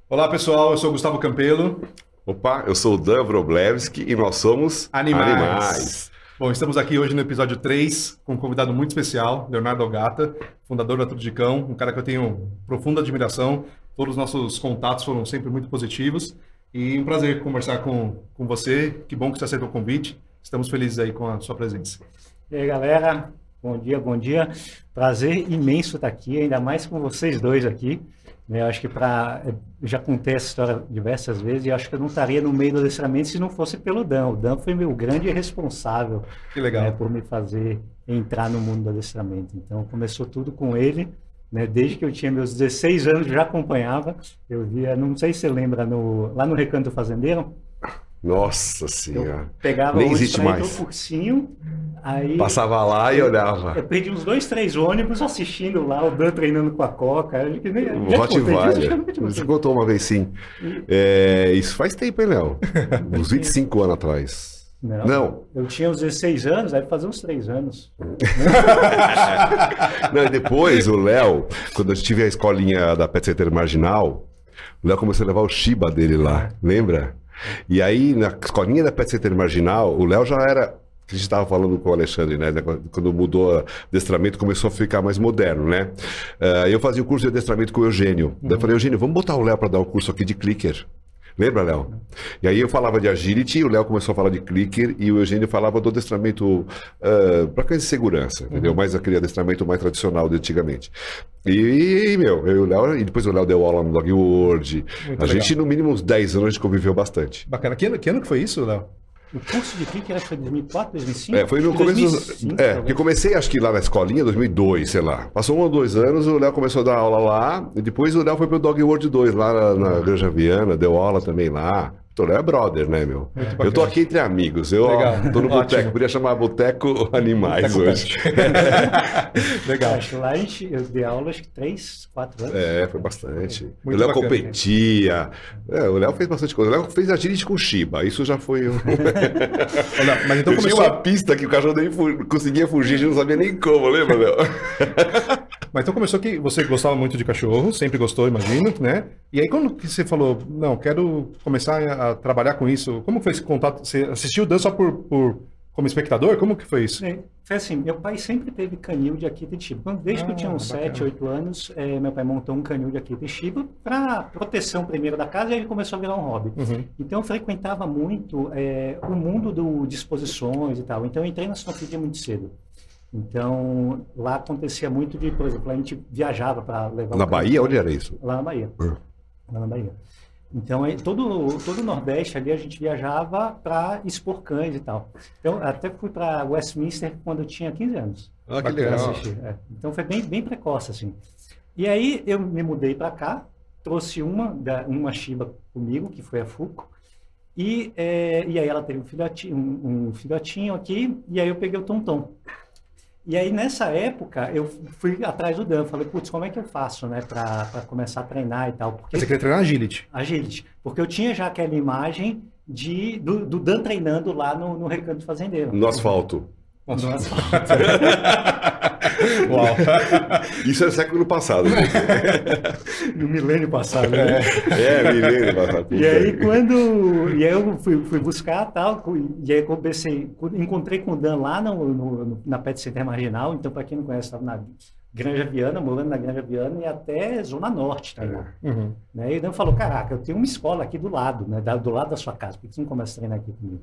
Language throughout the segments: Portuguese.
Olá pessoal, eu sou o Gustavo Campelo. Opa, eu sou o Dan Wroblewski e nós somos Animais. Bom, estamos aqui hoje no episódio 3 com um convidado muito especial, Leonardo Algata, fundador da Tudo de Cão, um cara que eu tenho profunda admiração. Todos os nossos contatos foram sempre muito positivos e um prazer conversar com você. Que bom que você aceitou o convite. Estamos felizes aí com a sua presença. E aí, galera, bom dia, bom dia. Prazer imenso estar aqui, ainda mais com vocês dois aqui. Eu acho que eu já contei essa história diversas vezes e acho que eu não estaria no meio do adestramento se não fosse pelo Dan. O Dan foi meu grande responsável, que legal, né, por me fazer entrar no mundo do adestramento. Então começou tudo com ele, né, desde que eu tinha meus 16 anos já acompanhava. Eu via, não sei se você lembra, lá no Recanto Fazendeiro. Nossa Senhora, pegava nem o existe mais. Cursinho, aí passava lá e olhava. Eu perdi uns 2, 3 ônibus assistindo lá o Dan treinando com a Coca. O Rottweiler. Você contou uma vez, sim. Isso faz tempo, hein, Léo? Uns 25 anos atrás. Não. Eu tinha uns 16 anos, aí fazer uns 3 anos. Não, e depois o Léo, quando eu tive a escolinha da Pet Center Marginal, o Léo começou a levar o Shiba dele lá, lembra? E aí, na escolinha da Pet Center Marginal, o Léo já era, que a gente estava falando com o Alexandre, né? Quando mudou o adestramento, começou a ficar mais moderno, né? Eu fazia o curso de adestramento com o Eugênio. Daí eu falei, Eugênio, vamos botar o Léo para dar um curso aqui de clicker. Lembra, Léo? E aí eu falava de agility, o Léo começou a falar de clicker e o Eugênio falava do adestramento para cães de segurança, entendeu? Mais aquele adestramento mais tradicional de antigamente. E eu e o Léo, e depois o Léo deu aula no Dog World. Gente, no mínimo uns 10 anos, a gente conviveu bastante. Bacana. Que ano que foi isso, Léo? O curso de clicker acho que foi 2004, 2005? Foi no começo. 2005, porque comecei, acho que lá na escolinha, 2002, sei lá. Passou 1 ou 2 anos, o Léo começou a dar aula lá, e depois o Léo foi pro Dog World 2, lá na Granja Viana, deu aula também lá. O Léo é brother, né, meu? Eu tô aqui entre amigos. Eu tô no boteco, podia chamar Boteco Animais boteco hoje. Legal. Acho que lá eu dei aula, acho que 3, 4 anos. Foi bastante. Muito o Léo bacana, competia. O Léo fez bastante coisa. O Léo fez agility com Shiba. Isso já foi. Mas então tinha uma pista que o cachorro nem conseguia fugir, a gente não sabia nem como, lembra, Léo? Mas então começou que você gostava muito de cachorro, sempre gostou, imagino, né? E aí quando que você falou, não, quero começar a trabalhar com isso, como foi esse contato? Você assistiu o Dan só como espectador? Como que foi isso? Foi assim, meu pai sempre teve canil de Akita e Shiba. Desde que eu tinha uns 7, 8 anos, meu pai montou um canil de Akita e Shiba para proteção primeiro da casa e aí ele começou a virar um hobby. Então eu frequentava muito o mundo de exposições e tal. Então eu entrei na Sinophilia muito cedo. Então, lá acontecia muito de, por exemplo, a gente viajava para levar... Na Bahia? Onde era isso? Lá na Bahia. Lá na Bahia. Então, todo o Nordeste ali a gente viajava para expor cães e tal. Então, até fui para Westminster quando eu tinha 15 anos. Ah, que legal. Então, foi bem precoce, assim. E aí, eu me mudei para cá, trouxe uma Shiba comigo, que foi a Fuco, e aí ela teve um filhotinho aqui, e aí eu peguei o Tonton. E aí, nessa época, eu fui atrás do Dan. Falei, putz, como é que eu faço, né, para começar a treinar e tal? Porque... Você queria treinar agility? Agility. Porque eu tinha já aquela imagem do Dan treinando lá no Recanto Fazendeiro. No asfalto. No asfalto. Uau. Isso é século passado. Né? No milênio passado, né? Milênio passado. E aí, eu fui buscar tal, e aí encontrei com o Dan lá na Pet Center Marginal. Então, para quem não conhece, estava na Granja Viana, morando na Granja Viana e até Zona Norte, tá ligado? Né? E o Dan falou, caraca, eu tenho uma escola aqui do lado, né? Do lado da sua casa, por que você não começa a treinar aqui comigo?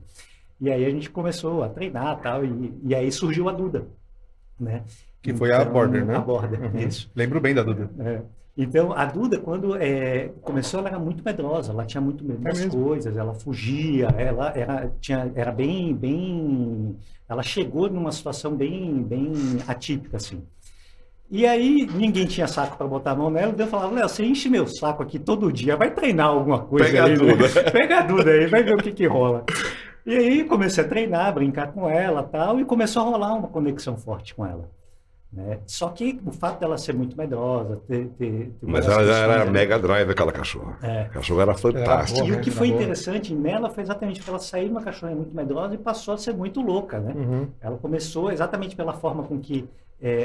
E aí a gente começou a treinar tal, e aí surgiu a Duda, né? Que foi a Border, né? A Border, isso. Lembro bem da Duda. Então, a Duda, quando começou, ela era muito medrosa, ela tinha muito medo das coisas, ela fugia, ela era bem... Ela chegou numa situação bem atípica, assim. E aí, ninguém tinha saco para botar a mão nela, então eu falava, Léo, você enche meu saco aqui todo dia, vai treinar alguma coisa. Pega aí, a Duda. Né? Pega a Duda aí, vai ver o que rola. E aí, comecei a treinar, brincar com ela e tal, e começou a rolar uma conexão forte com ela. Né? Só que o fato dela ser muito medrosa, mas ela já era mega drive, aquela cachorra. A cachorra era fantástica. E o que foi interessante nela foi exatamente que ela saiu de uma cachorra muito medrosa e passou a ser muito louca, né? Ela começou exatamente pela forma com que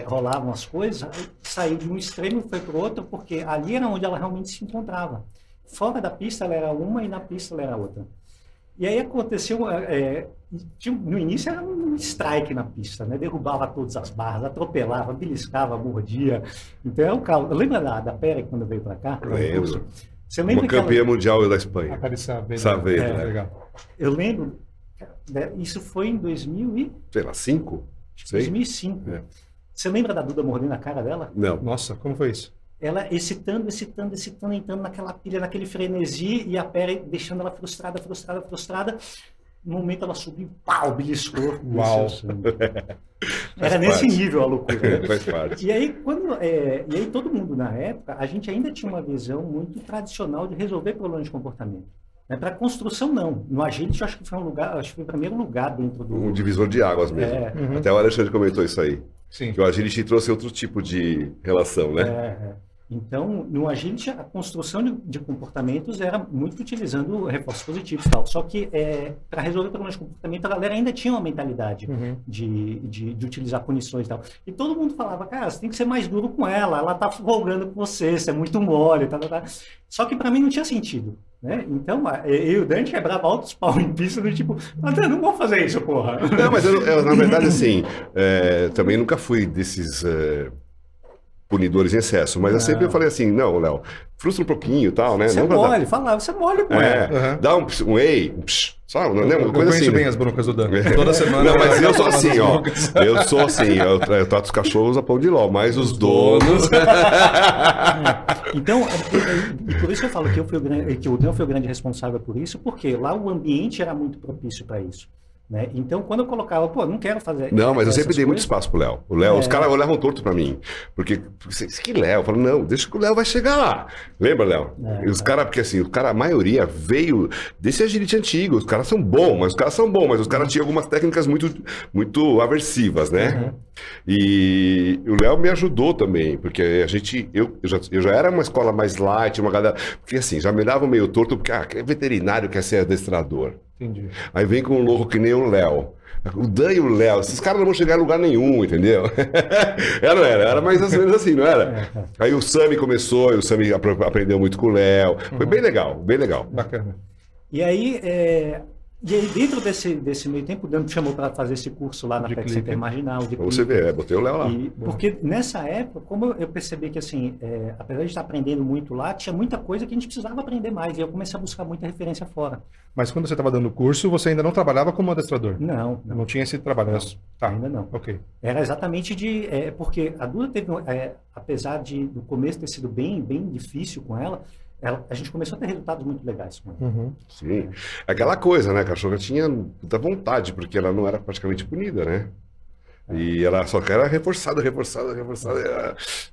rolavam as coisas, saiu de um extremo e foi para o outro, porque ali era onde ela realmente se encontrava. fora da pista ela era uma e na pista ela era outra. E aí aconteceu, no início era um strike na pista, né? Derrubava todas as barras, atropelava, beliscava, mordia. Então é um caos. Lembra da Pere quando veio para cá? Lembro. Você lembra Uma campeã mundial da Espanha. A Pere Saavedra. Saavedra. Legal. Eu lembro, isso foi em 2000 e... Sei lá, 5? 2005. É. Você lembra da Duda mordendo a cara dela? Não. Nossa, como foi isso? Ela excitando, entrando naquela pilha, naquele frenesi, e a Pere deixando ela frustrada. No momento ela subiu, pau, beliscou. Uau! Era nesse nível a loucura. Né? Faz parte. E aí, e aí todo mundo na época, a gente ainda tinha uma visão muito tradicional de resolver problemas de comportamento. Para construção, não. No Agility, eu acho que foi o primeiro lugar dentro do... Um divisor de águas mesmo. Até o Alexandre comentou isso aí. Sim. Que o Agility trouxe outro tipo de relação, né? Então, no Agility, a construção de comportamentos era muito utilizando reforços positivos e tal. Só que, para resolver problemas de comportamento, a galera ainda tinha uma mentalidade de utilizar punições e tal. E todo mundo falava, cara, você tem que ser mais duro com ela tá folgando com você é muito mole, tal. Só que para mim não tinha sentido. Né? Então, eu e o Dante quebrava altos pau em pista do tipo, não vou fazer isso, porra. Não, mas eu na verdade, assim, também nunca fui desses punidores em excesso, mas eu sempre falei assim, não, Léo, frustra um pouquinho e tal, né? Você é mole, você é mole com ela. Dá um ei, sabe? Não é uma coisa assim. Eu conheço bem as broncas do Dan. Toda semana. Não, mas eu sou assim, ó. Eu sou assim, eu trato os cachorros a pão de ló, mas os donos... Então, e por isso que eu falo que o Dan foi o grande responsável por isso, porque lá o ambiente era muito propício para isso. Né? Então, quando eu colocava, não quero fazer... Não, mas eu sempre dei muito espaço pro Léo. Os caras olhavam torto pra mim. Porque, que Léo? Eu falo, não, deixa que o Léo vai chegar lá. Lembra, Léo? E os caras, porque assim, a maioria veio desse Agility antigo. Os caras são bons, mas os caras tinham algumas técnicas muito aversivas, né? E o Léo me ajudou também, porque eu já era uma escola mais light, uma galera... Porque assim, já me davam meio torto, porque é veterinário, quer ser adestrador. Entendi. Aí vem com um louco que nem o Léo. O Dan e o Léo, esses caras não vão chegar em lugar nenhum, entendeu? Era mais ou menos assim, não era? Aí o Sami começou, e o Sami aprendeu muito com o Léo. Foi bem legal, bem legal. Bacana. E aí, dentro desse meio tempo, o Dan me chamou para fazer esse curso lá na Pet Center Marginal. Pra você ver, botei o Léo lá. Porque nessa época, como eu percebi que, assim, apesar de estar aprendendo muito lá, tinha muita coisa que a gente precisava aprender mais. E eu comecei a buscar muita referência fora. Mas quando você estava dando o curso, você ainda não trabalhava como adestrador? Não. Não tinha esse trabalho? Tá. Ainda não. Ok. Era exatamente porque a Duda teve, apesar do começo ter sido bem difícil com ela, a gente começou a ter resultados muito legais com ela. Sim. Aquela coisa, né? A cachorra tinha muita vontade, porque ela não era praticamente punida, né? E ela só era reforçada,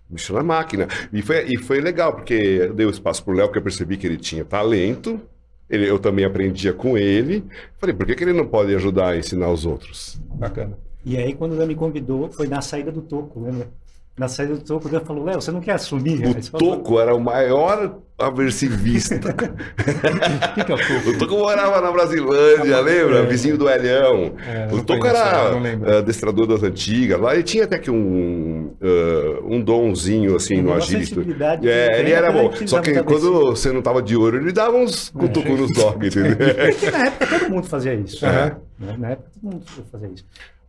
bicho na máquina. E foi legal, porque eu dei o espaço pro Léo, porque eu percebi que ele tinha talento. Eu também aprendia com ele. Falei, por que ele não pode ajudar a ensinar os outros? Bacana. E aí, quando ele me convidou, foi na saída do Toco, lembra? Na saída do Toco, ele falou, Léo, você não quer assumir? O Toco era o maior aversivista. O que é o Toco? O Toco morava na Brasilândia, lembra? Vizinho do Elhão. O Toco era adestrador das antigas. Lá ele tinha até que um donzinho, assim, no Agility. Ele era bom. Só que quando você não tava de olho, ele dava uns cutucos nos dogs, entendeu? Porque na época todo mundo fazia isso. Na época todo mundo fazia isso.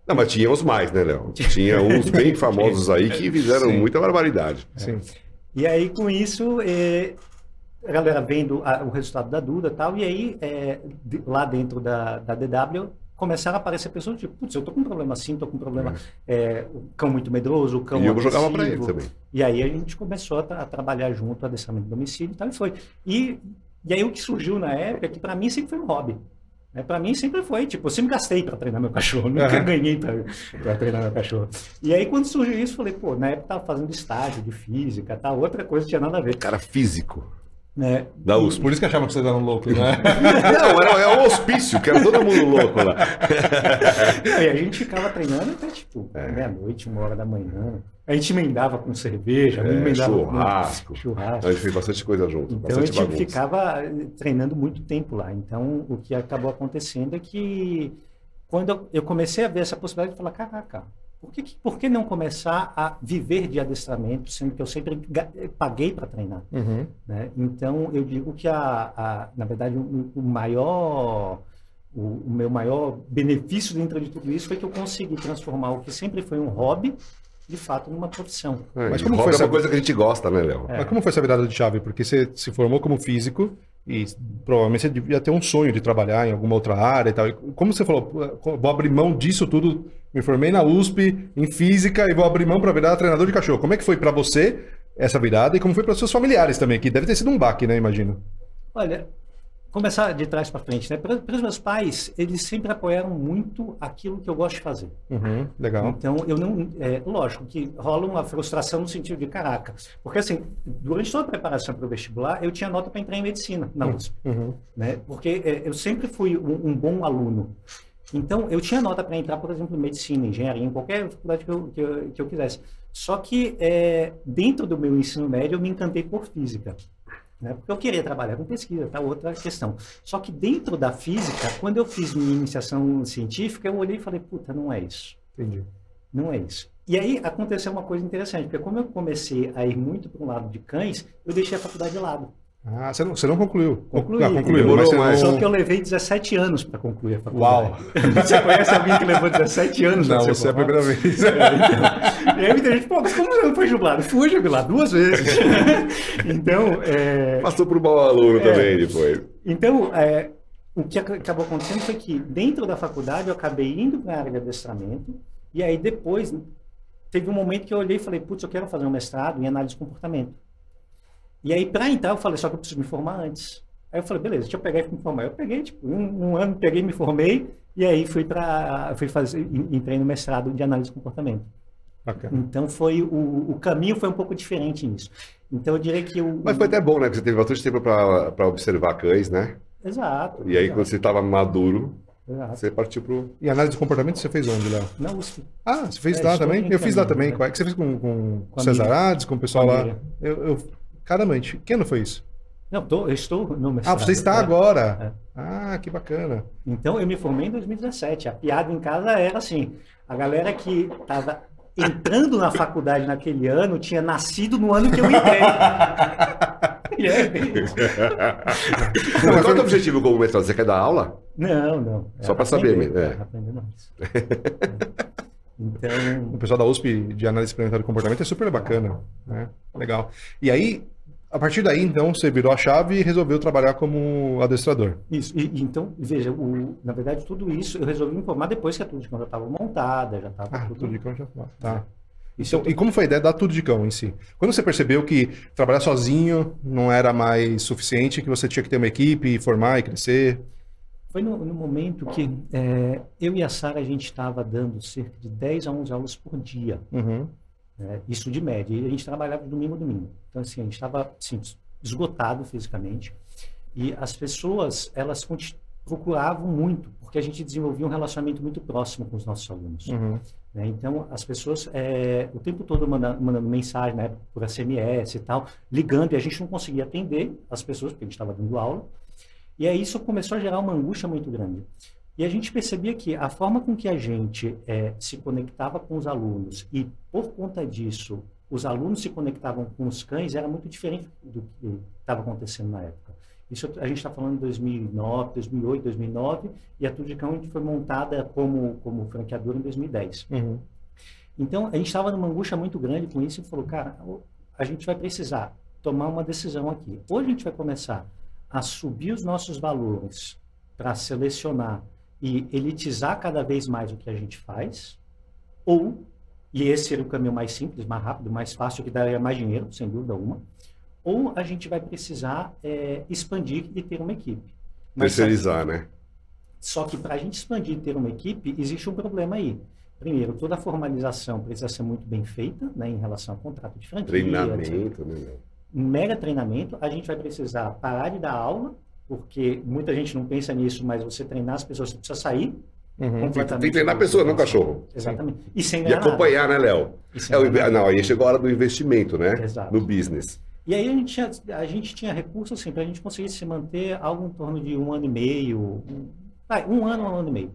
Não, mas tínhamos mais, né, Léo? Tinha uns bem famosos aí que fizeram muita barbaridade. Sim. E aí, com isso, a galera vendo o resultado da Duda e tal, e aí, lá dentro da DW, começaram a aparecer pessoas tipo, putz, eu tô com um problema assim, tô com um problema, o cão muito medroso, o cão agressivo. E eu jogava pra ele também. E aí a gente começou a trabalhar junto, adestramento de domicílio e tal, e foi. E aí o que surgiu na época, que pra mim sempre foi um hobby. Para mim sempre foi, tipo, eu sempre gastei para treinar meu cachorro, nunca ganhei para treinar meu cachorro. E aí quando surgiu isso, falei, pô, na época tava fazendo estágio de física, tal, outra coisa tinha nada a ver. Cara físico. Da USP. Por isso que achavam que vocês eram loucos, né? Não, era um hospício, que era todo mundo louco lá. E a gente ficava treinando até, tipo, meia-noite, 1h da manhã. A gente emendava com cerveja, emendava churrasco. A gente fez bastante coisa junto. Então a gente ficava treinando muito tempo lá. Então o que acabou acontecendo é que quando eu comecei a ver essa possibilidade de falar, caraca, por que não começar a viver de adestramento, sendo que eu sempre paguei para treinar? Né? Então, eu digo que, na verdade, o meu maior benefício dentro de tudo isso foi que eu consegui transformar o que sempre foi um hobby, de fato, numa profissão. Mas como foi uma coisa que a gente gosta, né, Léo? Mas como foi essa virada de chave? Porque você se formou como físico e provavelmente você devia ter um sonho de trabalhar em alguma outra área e tal. E como você falou, vou abrir mão disso tudo, me formei na USP em física e vou abrir mão para virar treinador de cachorro. Como é que foi para você essa virada e como foi para seus familiares também, que deve ter sido um baque, né, imagino? Olha, começar de trás para frente, né? Para os meus pais, eles sempre apoiaram muito aquilo que eu gosto de fazer. Legal. Então, eu não... lógico que rola uma frustração no sentido de, caraca, porque assim, durante toda a preparação para o vestibular, eu tinha nota para entrar em medicina na USP, né? Porque eu sempre fui um bom aluno. Então, eu tinha nota para entrar, por exemplo, em medicina, engenharia, em qualquer faculdade que eu quisesse. Só que, dentro do meu ensino médio, eu me encantei por física. Né? Porque eu queria trabalhar com pesquisa, tá? Outra questão. Só que dentro da física, quando eu fiz minha iniciação científica, eu olhei e falei, puta, não é isso. Entendi. Não é isso. E aí aconteceu uma coisa interessante, porque como eu comecei a ir muito para um lado de cães, eu deixei a faculdade de lado. Ah, você não concluiu? Concluí. Concluiu, mas Só que eu levei 17 anos para concluir a faculdade. Uau! Você conhece alguém que levou 17 anos? Não, você é a primeira vez. E aí muita gente, pô, mas como você não foi jubilado? Fui jubilado 2 vezes. Então, Passou por um bom aluno também depois. Então, o que acabou acontecendo foi que dentro da faculdade eu acabei indo para a área de adestramento e aí depois teve um momento que eu olhei e falei, putz, eu quero fazer um mestrado em análise de comportamento. E aí, para entrar, eu falei, só que eu preciso me formar antes. Aí eu falei, beleza, deixa eu pegar e me formar. Eu peguei, tipo, um ano, peguei, me formei, e aí entrei no mestrado de análise de comportamento. Okay. Então, o caminho foi um pouco diferente nisso. Então, eu diria que Mas foi até bom, né? Porque você teve bastante tempo para observar cães, né? Exato. E aí, quando você estava maduro, exato, você partiu pro... E análise de comportamento você fez onde, Léo? na USP. Ah, você fez lá também? Eu fiz lá também. Né? Você fez com César Ades, com o pessoal lá? Caramba, que ano foi isso? Não, eu estou no mestrado. Ah, você está agora? Ah, que bacana. Então, eu me formei em 2017. A piada em casa era assim, a galera que estava entrando na faculdade naquele ano tinha nascido no ano que eu entrei. Mas qual é o objetivo como mestrado? Você quer dar aula? Não. Só para saber mesmo. Aprender mais. Então... O pessoal da USP de análise experimental de comportamento é super bacana, né? Legal. E aí, a partir daí, então, você virou a chave e resolveu trabalhar como adestrador. Isso. Então, veja, na verdade, tudo isso eu resolvi me informar depois que a Tudo de Cão já estava montada, já estava tudo... Tudo de Cão já estava. Tá. Então, e como foi a ideia da Tudo de Cão em si? Quando você percebeu que trabalhar sozinho não era mais suficiente, que você tinha que ter uma equipe, e formar e crescer? Foi no momento que eu e a Sara, a gente estava dando cerca de 10 a 11 aulas por dia. Isso de média. E a gente trabalhava de domingo a domingo. Então, assim, a gente estava assim, esgotado fisicamente. E as pessoas, elas procuravam muito, porque a gente desenvolvia um relacionamento muito próximo com os nossos alunos. Então, as pessoas o tempo todo mandando mensagem, né, por SMS e tal, ligando, e a gente não conseguia atender as pessoas, porque a gente estava dando aula. E aí isso começou a gerar uma angústia muito grande. E a gente percebia que a forma com que a gente se conectava com os alunos e, por conta disso, os alunos se conectavam com os cães era muito diferente do que estava acontecendo na época. Isso a gente está falando de 2009, 2008, 2009, e a Tudo de Cão foi montada como franqueadora em 2010. Então, a gente estava numa angústia muito grande com isso e falou, cara, a gente vai precisar tomar uma decisão aqui. Ou a gente vai começar a subir os nossos valores para selecionar e elitizar cada vez mais o que a gente faz, e esse seria o caminho mais simples, mais rápido, mais fácil, que daria mais dinheiro, sem dúvida alguma, ou a gente vai precisar expandir e ter uma equipe. Terceirizar, né? Só que para a gente expandir e ter uma equipe, existe um problema aí. Primeiro, toda a formalização precisa ser muito bem feita, né, em relação ao contrato de franquia. Treinamento, né? Mega treinamento, a gente vai precisar parar de dar aula, porque muita gente não pensa nisso, mas você treinar as pessoas, você precisa sair completamente. Tem que treinar a pessoa, não o cachorro. Exatamente. E sem ganhar acompanhar, nada. né, Léo? Não, aí chegou a hora do investimento, né? Exato. No business. E aí a gente tinha recursos assim, para a gente conseguir se manter algo em torno de 1 ano e meio, um ano e meio.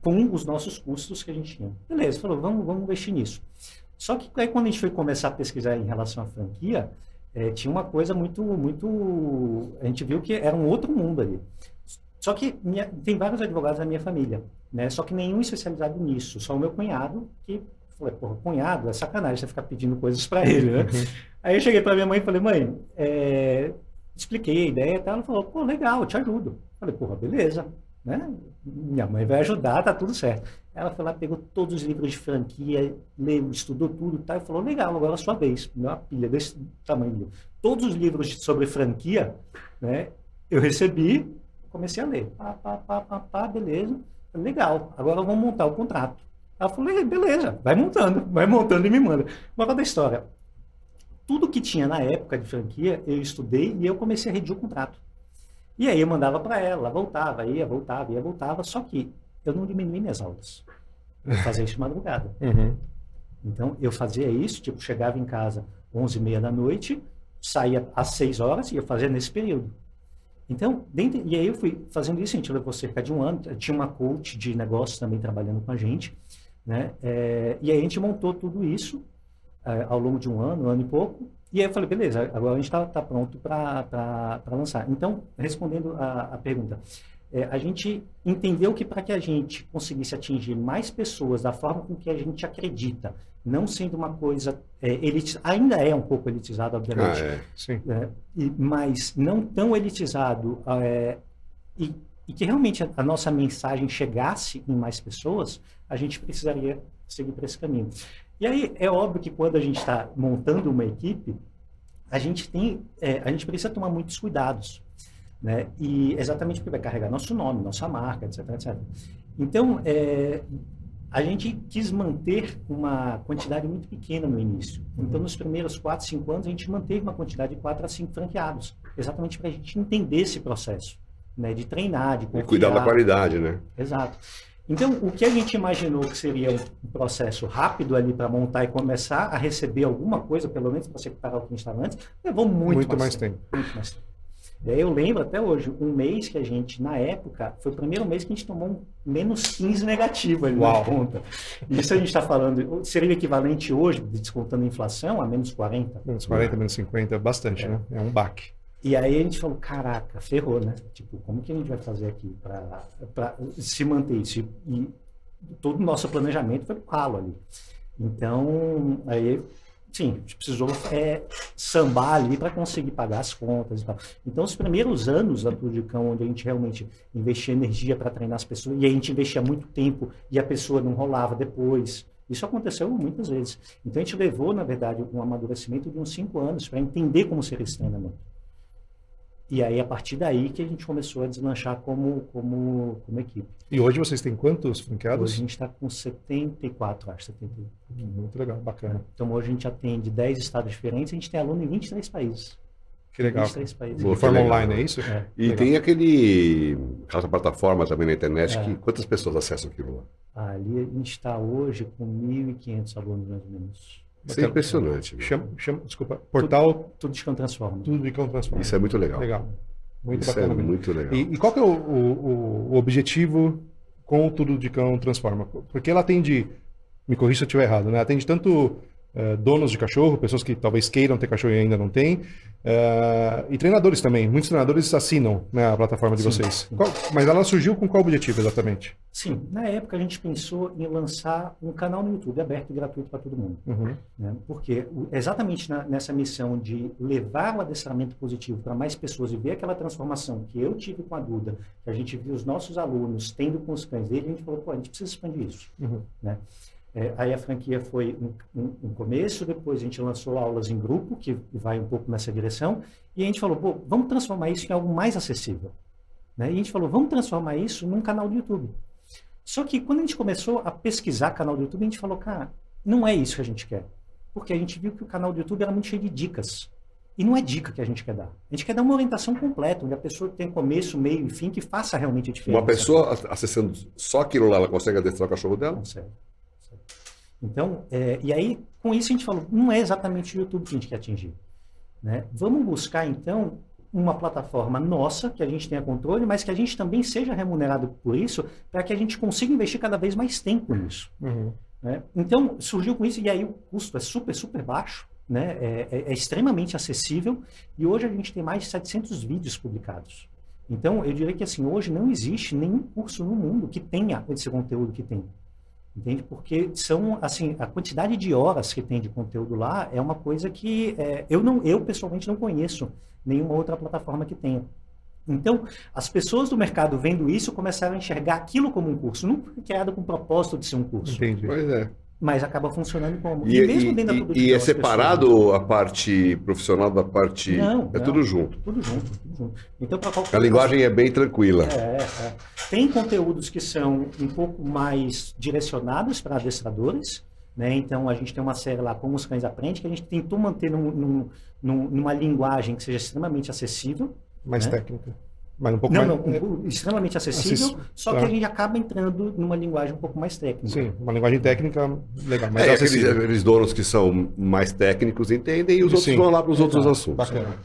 com os nossos custos que a gente tinha. Beleza, falou, vamos investir nisso. Só que aí quando a gente foi começar a pesquisar em relação à franquia, tinha uma coisa muito... A gente viu que era um outro mundo ali. Só que tem vários advogados na minha família, né? Só que nenhum especializado nisso. Só o meu cunhado, que falei, porra, cunhado, é sacanagem você ficar pedindo coisas para ele, né? Aí eu cheguei para minha mãe e falei, mãe, expliquei a ideia e tal. Ela falou, pô, legal, eu te ajudo. Falei, porra, beleza, né? Minha mãe vai ajudar, tá tudo certo. Ela foi lá, pegou todos os livros de franquia, leu, estudou tudo e tal, e falou, legal, agora é a sua vez. Me deu uma pilha desse tamanho. Todos os livros sobre franquia, né, eu recebi, comecei a ler. Beleza. Legal, agora vamos montar o contrato. Ela falou, beleza, vai montando e me manda. Moral da história. Tudo que tinha na época de franquia, eu estudei e eu comecei a redigir o contrato. E aí eu mandava para ela, voltava, ia, voltava, só que eu não diminuí minhas aulas. Eu fazia isso de madrugada. Então, eu fazia isso, tipo, chegava em casa 11h30 da noite, saía às 6 horas e eu fazia nesse período. Então, e aí eu fui fazendo isso, a gente levou cerca de um ano, tinha uma coach de negócios também trabalhando com a gente, né? E aí a gente montou tudo isso ao longo de um ano e pouco, e aí eu falei, beleza, agora a gente está pronto para lançar. Então, respondendo a pergunta, a gente entendeu que para que a gente conseguisse atingir mais pessoas da forma com que a gente acredita, não sendo uma coisa ainda é um pouco elitizado, obviamente, sim. Mas não tão elitizado e que realmente a nossa mensagem chegasse em mais pessoas, a gente precisaria seguir por esse caminho. E aí é óbvio que quando a gente está montando uma equipe, a gente precisa tomar muitos cuidados, né? E exatamente porque vai carregar nosso nome, nossa marca, etc, etc. Então, a gente quis manter uma quantidade muito pequena no início. Então, nos primeiros 4, 5 anos, a gente manteve uma quantidade de 4 a 5 franqueados, exatamente para a gente entender esse processo, né? De treinar, de confiar. E cuidar da qualidade, né? Exato. Então, o que a gente imaginou que seria um processo rápido ali para montar e começar a receber alguma coisa, pelo menos para separar o que a gente estava antes, levou muito mais tempo. Muito mais tempo. E aí eu lembro até hoje, um mês que a gente, na época, foi o primeiro mês que a gente tomou um menos 15 negativo ali na conta. Isso a gente está falando, seria o equivalente hoje, descontando a inflação, a menos 40. Menos 40, menos 50, bastante, né? É um baque. E aí a gente falou, caraca, ferrou, né? Tipo, como que a gente vai fazer aqui para se manter isso? E todo o nosso planejamento foi pro ralo ali. Então, aí, sim, a gente precisou sambar ali para conseguir pagar as contas e tal. Então, os primeiros anos da Tudo de Cão, onde a gente realmente investia energia para treinar as pessoas, e a gente investia muito tempo e a pessoa não rolava depois. Isso aconteceu muitas vezes. Então, a gente levou, na verdade, um amadurecimento de uns 5 anos para entender como seria esse treinamento. E aí, a partir daí que a gente começou a deslanchar como equipe. E hoje vocês têm quantos franqueados? Hoje a gente está com 74, acho. 71. Muito legal, bacana. Então, hoje a gente atende 10 estados diferentes, a gente tem aluno em 23 países. Que legal. 23 países. De forma online, é isso? E legal. tem aquela plataforma também na internet, que quantas pessoas acessam aquilo lá? Ali a gente está hoje com 1.500 alunos, mais ou menos. Isso é impressionante. Desculpa, portal... Tudo de Cão Transforma. Tudo de Cão Transforma. Isso é muito legal. Legal. Muito Isso bacana é mesmo. muito legal. E qual que é o objetivo com o Tudo de Cão Transforma? Porque ela atende, me corrija se eu estiver errado, né? Atende tanto donos de cachorro, pessoas que talvez queiram ter cachorro e ainda não têm, e treinadores também. Muitos treinadores assinam, né, a plataforma de vocês. Mas ela surgiu com qual objetivo exatamente? Sim, na época a gente pensou em lançar um canal no YouTube aberto e gratuito para todo mundo. Né? Porque exatamente nessa missão de levar o adestramento positivo para mais pessoas e ver aquela transformação que eu tive com a Duda, que a gente viu os nossos alunos tendo com os cães dele, a gente falou, pô, a gente precisa expandir isso. Né? Aí a franquia foi um começo, depois a gente lançou aulas em grupo, que vai um pouco nessa direção, e a gente falou, pô, vamos transformar isso em algo mais acessível. Né? E a gente falou, vamos transformar isso num canal do YouTube. Só que quando a gente começou a pesquisar canal do YouTube, a gente falou, cara, não é isso que a gente quer. Porque a gente viu que o canal do YouTube era muito cheio de dicas. E não é dica que a gente quer dar. A gente quer dar uma orientação completa, onde a pessoa tem começo, meio e fim, que faça realmente a diferença. Uma pessoa acessando só aquilo lá, ela consegue adestrar o cachorro dela? Consegue. Então, e aí, com isso a gente falou, não é exatamente o YouTube que a gente quer atingir. Né? Vamos buscar, então, uma plataforma nossa, que a gente tenha controle, mas que a gente também seja remunerado por isso, para que a gente consiga investir cada vez mais tempo nisso. Né? Então, surgiu com isso, e aí o custo é super, super baixo, né? É extremamente acessível, e hoje a gente tem mais de 700 vídeos publicados. Então, eu diria que assim, hoje não existe nenhum curso no mundo que tenha esse conteúdo que tem. Entende? Porque são, assim, a quantidade de horas que tem de conteúdo lá é uma coisa que eu pessoalmente não conheço nenhuma outra plataforma que tenha. Então, as pessoas do mercado vendo isso começaram a enxergar aquilo como um curso, não foi criado com o propósito de ser um curso. Entendi. Pois é. Mas acaba funcionando como. E mesmo dentro da publicidade. E é separado a parte profissional da parte. Não, tudo junto. Tudo junto, tudo junto. Então, para qualquer A linguagem é bem tranquila. Tem conteúdos que são um pouco mais direcionados para adestradores, né? Então, a gente tem uma série lá, Como os Cães Aprendem, que a gente tentou manter numa linguagem que seja extremamente acessível. Mais né? técnica. Mas um pouco extremamente acessível, só que a gente acaba entrando numa linguagem um pouco mais técnica. Sim, uma linguagem técnica legal, mais aqueles donos que são mais técnicos entendem e os outros vão lá para os outros assuntos. Bacana.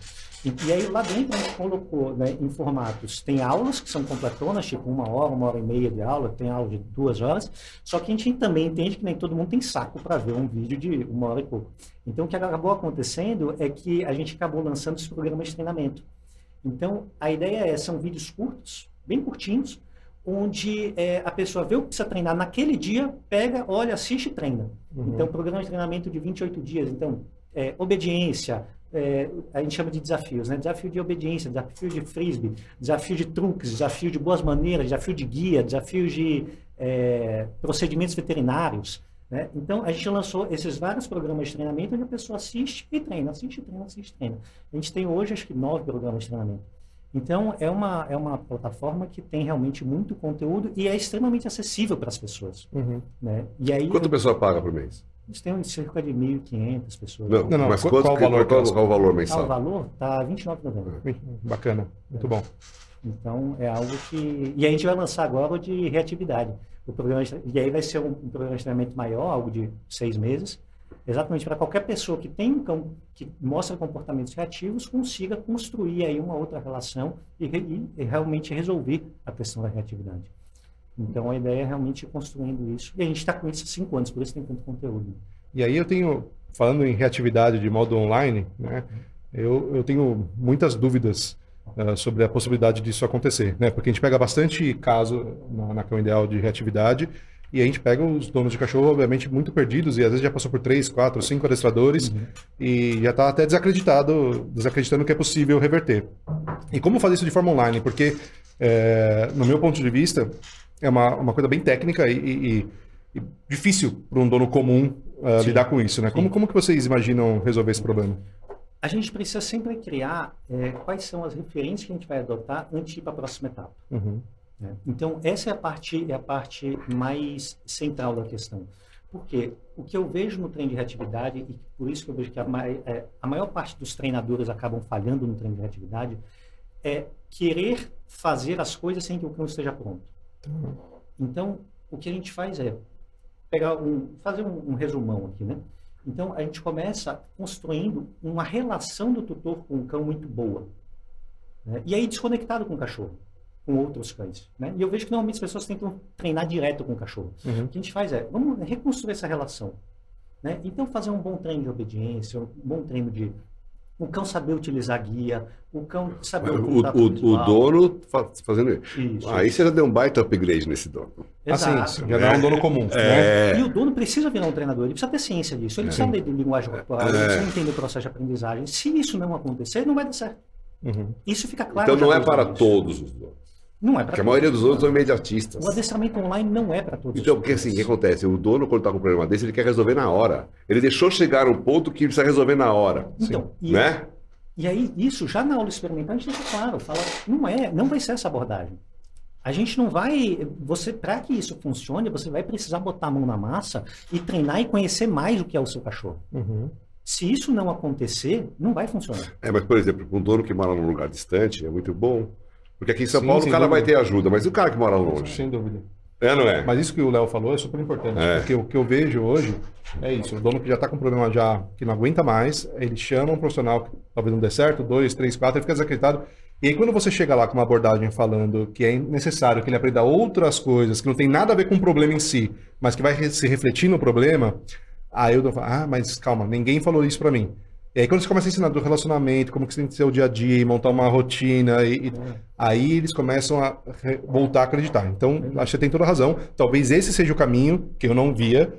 E aí lá dentro a gente colocou, né, em formatos, tem aulas que são completonas, tipo 1 hora e meia de aula, tem aula de 2 horas, só que a gente também entende que nem todo mundo tem saco para ver um vídeo de 1 hora e pouco. Então o que acabou acontecendo é que a gente acabou lançando os programas de treinamento. Então, a ideia são vídeos curtos, bem curtinhos, onde a pessoa vê o que precisa treinar naquele dia, pega, olha, assiste e treina. Então, programa de treinamento de 28 dias. Então, obediência, a gente chama de desafios, né? Desafio de obediência, desafio de frisbee, desafio de truques, desafio de boas maneiras, desafio de guia, desafio de procedimentos veterinários. Né? Então, a gente lançou esses vários programas de treinamento onde a pessoa assiste e treina, assiste e treina, assiste e treina. A gente tem hoje, acho que 9 programas de treinamento. Então, é uma plataforma que tem realmente muito conteúdo e é extremamente acessível para as pessoas. Né? E aí, quanto a pessoa paga por mês? A gente tem cerca de 1.500 pessoas. Não, mas qual o valor mensal? O valor está R$29,90. Bacana, muito bom. Então, é algo que... E a gente vai lançar agora o de reatividade. E aí vai ser um programa de treinamento maior, algo de 6 meses, exatamente para qualquer pessoa que tem um cão que mostra comportamentos reativos, consiga construir aí uma outra relação e realmente resolver a questão da reatividade. Então, a ideia é realmente ir construindo isso. E a gente está com isso há 5 anos, por isso tem tanto conteúdo. E aí falando em reatividade de modo online, né, eu tenho muitas dúvidas sobre a possibilidade disso acontecer, né? Porque a gente pega bastante caso na Cão Ideal de reatividade e a gente pega os donos de cachorro, obviamente, muito perdidos e às vezes já passou por 3, 4, 5 adestradores e já está até desacreditando que é possível reverter. E como fazer isso de forma online? Porque, no meu ponto de vista, é uma coisa bem técnica e difícil para um dono comum lidar com isso, né? Como que vocês imaginam resolver esse problema? A gente precisa sempre criar quais são as referências que a gente vai adotar antes de ir para a próxima etapa. Né? Então, essa é a parte mais central da questão. Porque o que eu vejo no treino de reatividade, e por isso que eu vejo que a maior parte dos treinadores acabam falhando no treino de reatividade, é querer fazer as coisas sem que o cão esteja pronto. Então, o que a gente faz é fazer um resumão aqui, né? Então, a gente começa construindo uma relação do tutor com o cão muito boa. Né? E aí, desconectado com o cachorro, com outros cães. Né? E eu vejo que normalmente as pessoas tentam treinar direto com o cachorro. O que a gente faz vamos reconstruir essa relação. Né? Então, fazer um bom treino de obediência, um bom treino de... O cão saber utilizar guia, o cão saber... O dono fazendo isso. Aí você já deu um baita upgrade nesse dono. Exato. Assim, já é um dono comum. Né? E o dono precisa virar um treinador, ele precisa ter ciência disso, ele precisa ler de linguagem corporal, ele precisa entender o processo de aprendizagem. Se isso não acontecer, não vai dar certo. Isso fica claro. Então não é para todos os donos. Não é para Porque a maioria dos donos são imediatistas. O adestramento online não é para todos. Então, porque assim, o que acontece? O dono, quando está com um problema desse, ele quer resolver na hora. Ele deixou chegar um ponto que precisa resolver na hora. Então, né? E aí, isso, já na aula experimental, a gente deixa claro, fala, não vai ser essa abordagem. A gente não vai, para que isso funcione, você vai precisar botar a mão na massa e treinar e conhecer mais o que é o seu cachorro. Se isso não acontecer, não vai funcionar. Mas, por exemplo, um dono que mora num lugar distante é muito bom. Porque aqui em São Paulo o cara vai ter ajuda, mas e o cara que mora longe? Sem dúvida. É, não é? Mas isso que o Léo falou é super importante, É. porque o que eu vejo hoje é isso, o dono que já está com problema já, que não aguenta mais, ele chama um profissional que talvez não dê certo, 2, 3, 4, ele fica desacreditado. E aí quando você chega lá com uma abordagem falando que é necessário que ele aprenda outras coisas, que não tem nada a ver com o problema em si, mas que vai se refletir no problema, aí eu falo, mas calma, ninguém falou isso para mim. E aí quando você começa a ensinar do relacionamento, como que você tem que ser o dia a dia, montar uma rotina, aí eles começam a voltar a acreditar. Então, acho que você tem toda a razão. Talvez esse seja o caminho que eu não via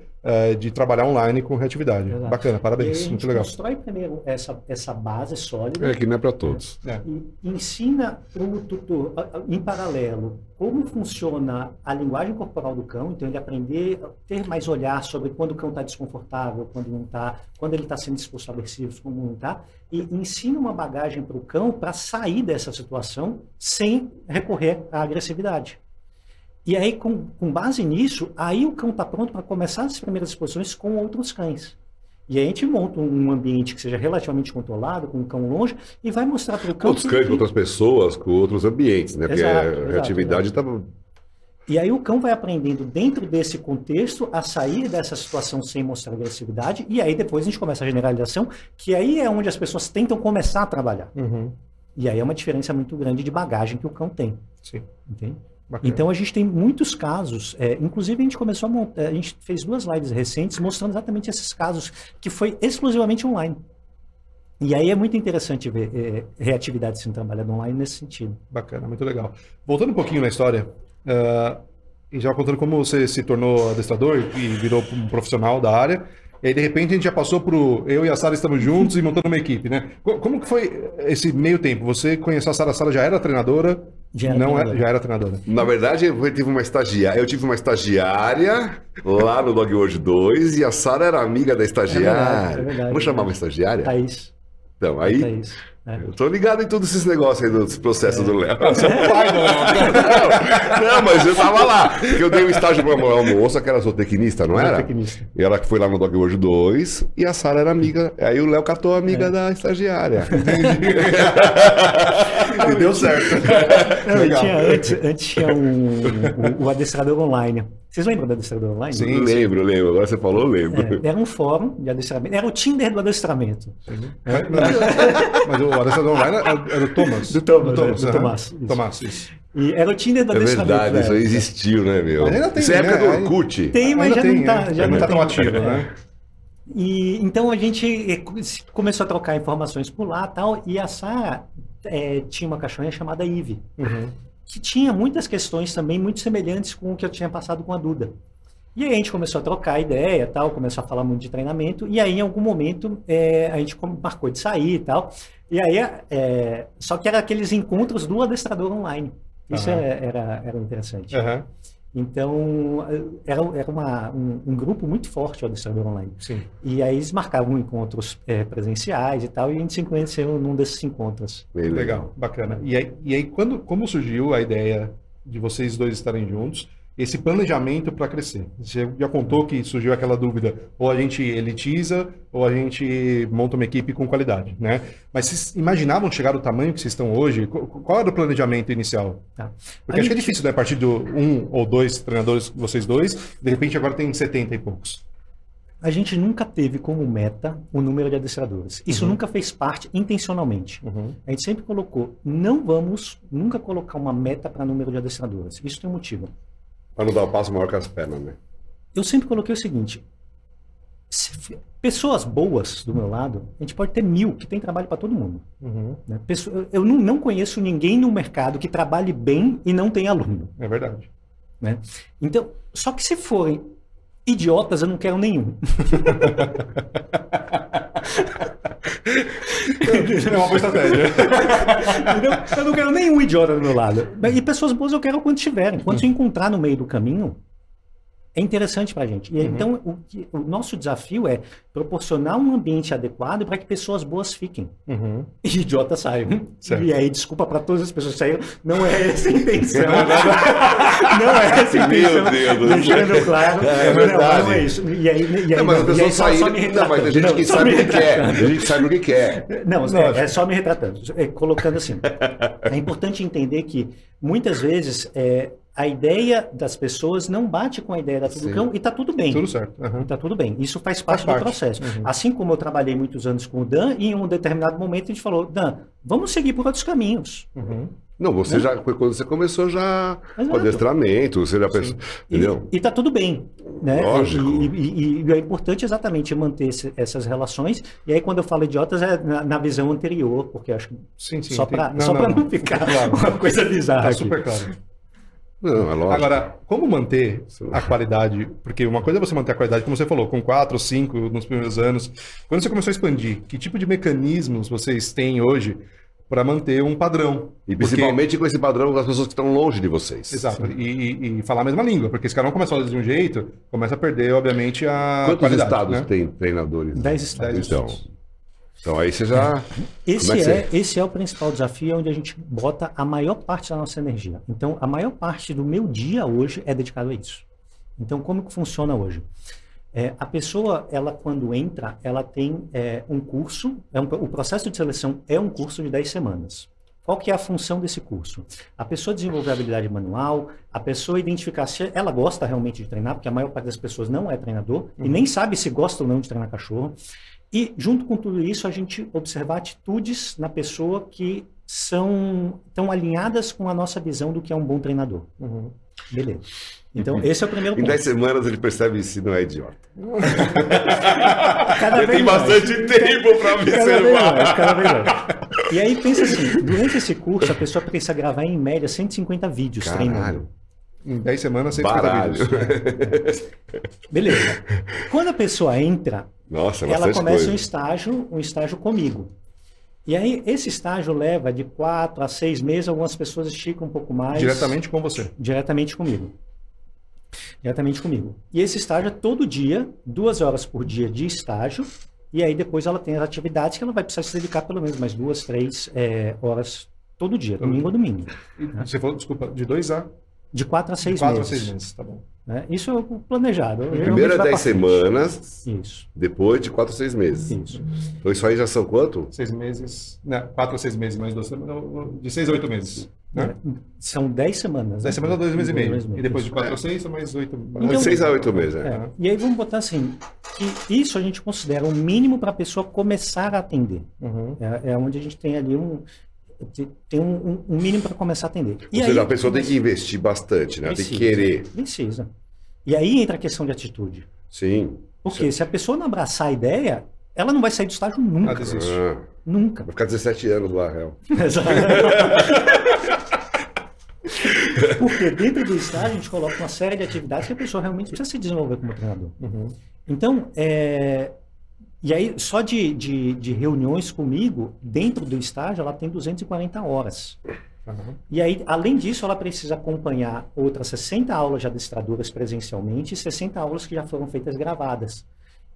de trabalhar online com reatividade. Exato. Bacana, E aí parabéns, a gente muito legal. constrói primeiro essa base sólida. É que não é para todos. E ensina para o tutor, em paralelo, como funciona a linguagem corporal do cão, então ele aprender a ter mais olhar sobre quando o cão está desconfortável, quando não está, quando ele está sendo disposto a aversivo, quando não está, e ensina uma bagagem para o cão para sair dessa situação sem recorrer à agressividade. E aí, com base nisso, aí o cão está pronto para começar as primeiras exposições com outros cães. E aí a gente monta um ambiente que seja relativamente controlado, com o cão longe, e vai mostrar para o cão... Outros cães, com outras pessoas, com outros ambientes, né? Porque Exato, a reatividade está... E aí o cão vai aprendendo dentro desse contexto a sair dessa situação sem mostrar agressividade, e aí depois a gente começa a generalização, que aí é onde as pessoas tentam começar a trabalhar. Uhum. E aí é uma diferença muito grande de bagagem que o cão tem. Sim. Entende? Bacana. Então a gente tem muitos casos, inclusive a gente começou a montar, a gente fez 2 lives recentes mostrando exatamente esses casos, que foi exclusivamente online. E aí é muito interessante ver reatividade sendo trabalhada online nesse sentido. Bacana, muito legal. Voltando um pouquinho na história, e já contando como você se tornou adestrador e virou um profissional da área, e aí de repente a gente já passou pro... Eu e a Sara estamos juntos e montando uma equipe, né? Como que foi esse meio tempo? Você conheceu a Sara já era treinadora? Já era treinadora. Na verdade, eu tive uma estagiária lá no Dog World 2 e a Sara era amiga da estagiária. É verdade, Como chamava a estagiária? Thaís. Então, aí... Thaís. Eu tô ligado em todos esses negócios aí dos processos do Léo. Você é o pai do Léo. Não, mas eu tava lá. Porque eu dei um estágio pra uma moça que era zootecnista, não era? Zootecnista. E ela que foi lá no Dog World 2 e a Sara era amiga. Aí o Léo catou a amiga da estagiária. E deu certo. Antes tinha o adestrador online. Vocês lembram do adestrador online? Sim. Lembro. Agora você falou, eu lembro. Era um fórum de adestramento. Era o Tinder do adestramento. Mas o adestrador online é do Thomas. Do Thomas, Do do Tomás. Isso. Tomás, isso. E era o Tinder do É adestramento. verdade, isso aí existiu, né, meu? Mas ainda tem, Isso é época né? do Orkut. Tem, mas Ainda já tem, não tá. né? Já não tá tão tem. ativo, né? E então a gente começou a trocar informações por lá e tal. E a Sara tinha uma cachorrinha chamada Ivy, que tinha muitas questões também muito semelhantes com o que eu tinha passado com a Duda. E aí a gente começou a trocar ideia, tal, começou a falar muito de treinamento, e aí em algum momento a gente marcou de sair e tal. E aí, só que era aqueles encontros do adestrador online. Isso era interessante. Uhum. Então, era um grupo muito forte o adestrador online. Sim. E aí eles marcavam encontros presenciais e tal, e a gente se conheceu num desses encontros. Legal, bacana. E aí como surgiu a ideia de vocês dois estarem juntos? Esse planejamento para crescer. Você já contou que surgiu aquela dúvida, ou a gente elitiza, ou a gente monta uma equipe com qualidade, né? Mas vocês imaginavam chegar ao tamanho que vocês estão hoje? Qual era o planejamento inicial? Tá. Porque acho que é difícil, né? A partir de 1 ou 2 treinadores, vocês dois, de repente agora tem 70 e poucos. A gente nunca teve como meta o número de adestradores. Isso nunca fez parte intencionalmente. A gente sempre colocou, não vamos nunca colocar uma meta para número de adestradores. Isso tem um motivo. Para não dar o passo maior que as pernas, né? Eu sempre coloquei o seguinte, pessoas boas do meu lado, a gente pode ter 1000 que tem trabalho para todo mundo. Né? Eu não conheço ninguém no mercado que trabalhe bem e não tenha aluno. É verdade. Né? Então, só que se forem idiotas, eu não quero nenhum. É uma boa estratégia. Eu não quero nenhum idiota do meu lado. E pessoas boas eu quero quando tiverem. Quando se encontrar no meio do caminho, é interessante pra gente. E então, o nosso desafio é proporcionar um ambiente adequado para que pessoas boas fiquem. E idiotas saiam. Certo. E aí, desculpa para todas as pessoas que saíram, não é essa a intenção. Não é essa a intenção. Meu Deus. Deixando claro. É verdade. Não é isso. E aí, Não, mas as pessoas só saíram. me Não, mas a gente retratando. que Só sabe me o que quer. retratando. A gente sabe o que quer. Não, é só me retratando. Colocando assim. É importante entender que, muitas vezes, a ideia das pessoas não bate com a ideia da Tudo.com e está tudo bem. Tudo certo. E tá tudo bem. Isso faz parte do processo. Assim como eu trabalhei muitos anos com o Dan, e em um determinado momento a gente falou, Dan, vamos seguir por outros caminhos. Não, você já, quando você começou já com adestramento, você já pensou, entendeu? E tá tudo bem, né? Lógico. E é importante exatamente manter essas relações. E aí quando eu falo idiotas é na visão anterior, porque eu acho que Sim, só para não ficar claro. uma coisa bizarra. Tá super claro. Não, é lógico. Agora, como manter a qualidade? Porque uma coisa é você manter a qualidade, como você falou, com 4 ou 5 nos primeiros anos. Quando você começou a expandir, que tipo de mecanismos vocês têm hoje para manter um padrão? E principalmente com esse padrão das pessoas que estão longe de vocês. Exato. E falar a mesma língua, porque se cada um começa a fazer de um jeito, começa a perder, obviamente, a Quantos qualidade. estados Né? tem treinadores? 10 estados. Então aí você já... Esse é o principal desafio, onde a gente bota a maior parte da nossa energia. Então, a maior parte do meu dia hoje é dedicado a isso. Então, como que funciona hoje? A pessoa, ela quando entra, ela tem um curso, o processo de seleção é um curso de 10 semanas. Qual que é a função desse curso? A pessoa desenvolver habilidade manual, a pessoa identificar se ela gosta realmente de treinar, porque a maior parte das pessoas não é treinador e nem sabe se gosta ou não de treinar cachorro. E, junto com tudo isso, a gente observar atitudes na pessoa que estão alinhadas com a nossa visão do que é um bom treinador. Beleza. Então, esse é o primeiro ponto. Em 10 semanas ele percebe se não é idiota. Ele tem bastante tempo para observar. Cada vez mais. E aí, pensa assim, durante esse curso, a pessoa precisa gravar, em média, 150 vídeos treinando. Em 10 semanas, 150 vídeos. Beleza. Quando a pessoa entra, ela começa um estágio comigo. E aí, esse estágio leva de 4 a 6 meses, algumas pessoas esticam um pouco mais. Diretamente com você? Diretamente comigo. E esse estágio é todo dia, 2 horas por dia de estágio, e aí depois ela tem as atividades que ela vai precisar se dedicar pelo menos mais 2, 3 horas todo dia, domingo a domingo. Você falou, desculpa, de 2 a... De 4 a 6 meses. 4 a 6 meses, tá bom. Isso é o planejado. Primeiro é 10 semanas, isso. Depois de 4 a 6 meses. Isso. Então isso aí já são quanto? 6 meses, 4 a 6 meses, mais 2 semanas, de 6 a 8 meses. Né? São 10 semanas. 10 semanas a 2 meses e meio. E depois de 4 a 6 são mais 8 meses. Então, 6 a 8 meses, E aí vamos botar assim, que isso a gente considera o mínimo para a pessoa começar a atender. É onde a gente tem ali um mínimo para começar a atender. Ou seja, a pessoa tem que investir bastante, né? Tem que querer. Precisa. E aí entra a questão de atitude. Sim. Porque se a pessoa não abraçar a ideia, ela não vai sair do estágio nunca. Nunca. Vai ficar 17 anos lá, real. Exato. Porque dentro do estágio a gente coloca uma série de atividades que a pessoa realmente precisa se desenvolver como treinador. Então, e aí só de reuniões comigo, dentro do estágio, ela tem 240 horas. E aí, além disso, ela precisa acompanhar outras 60 aulas de adestradoras presencialmente e 60 aulas que já foram feitas gravadas.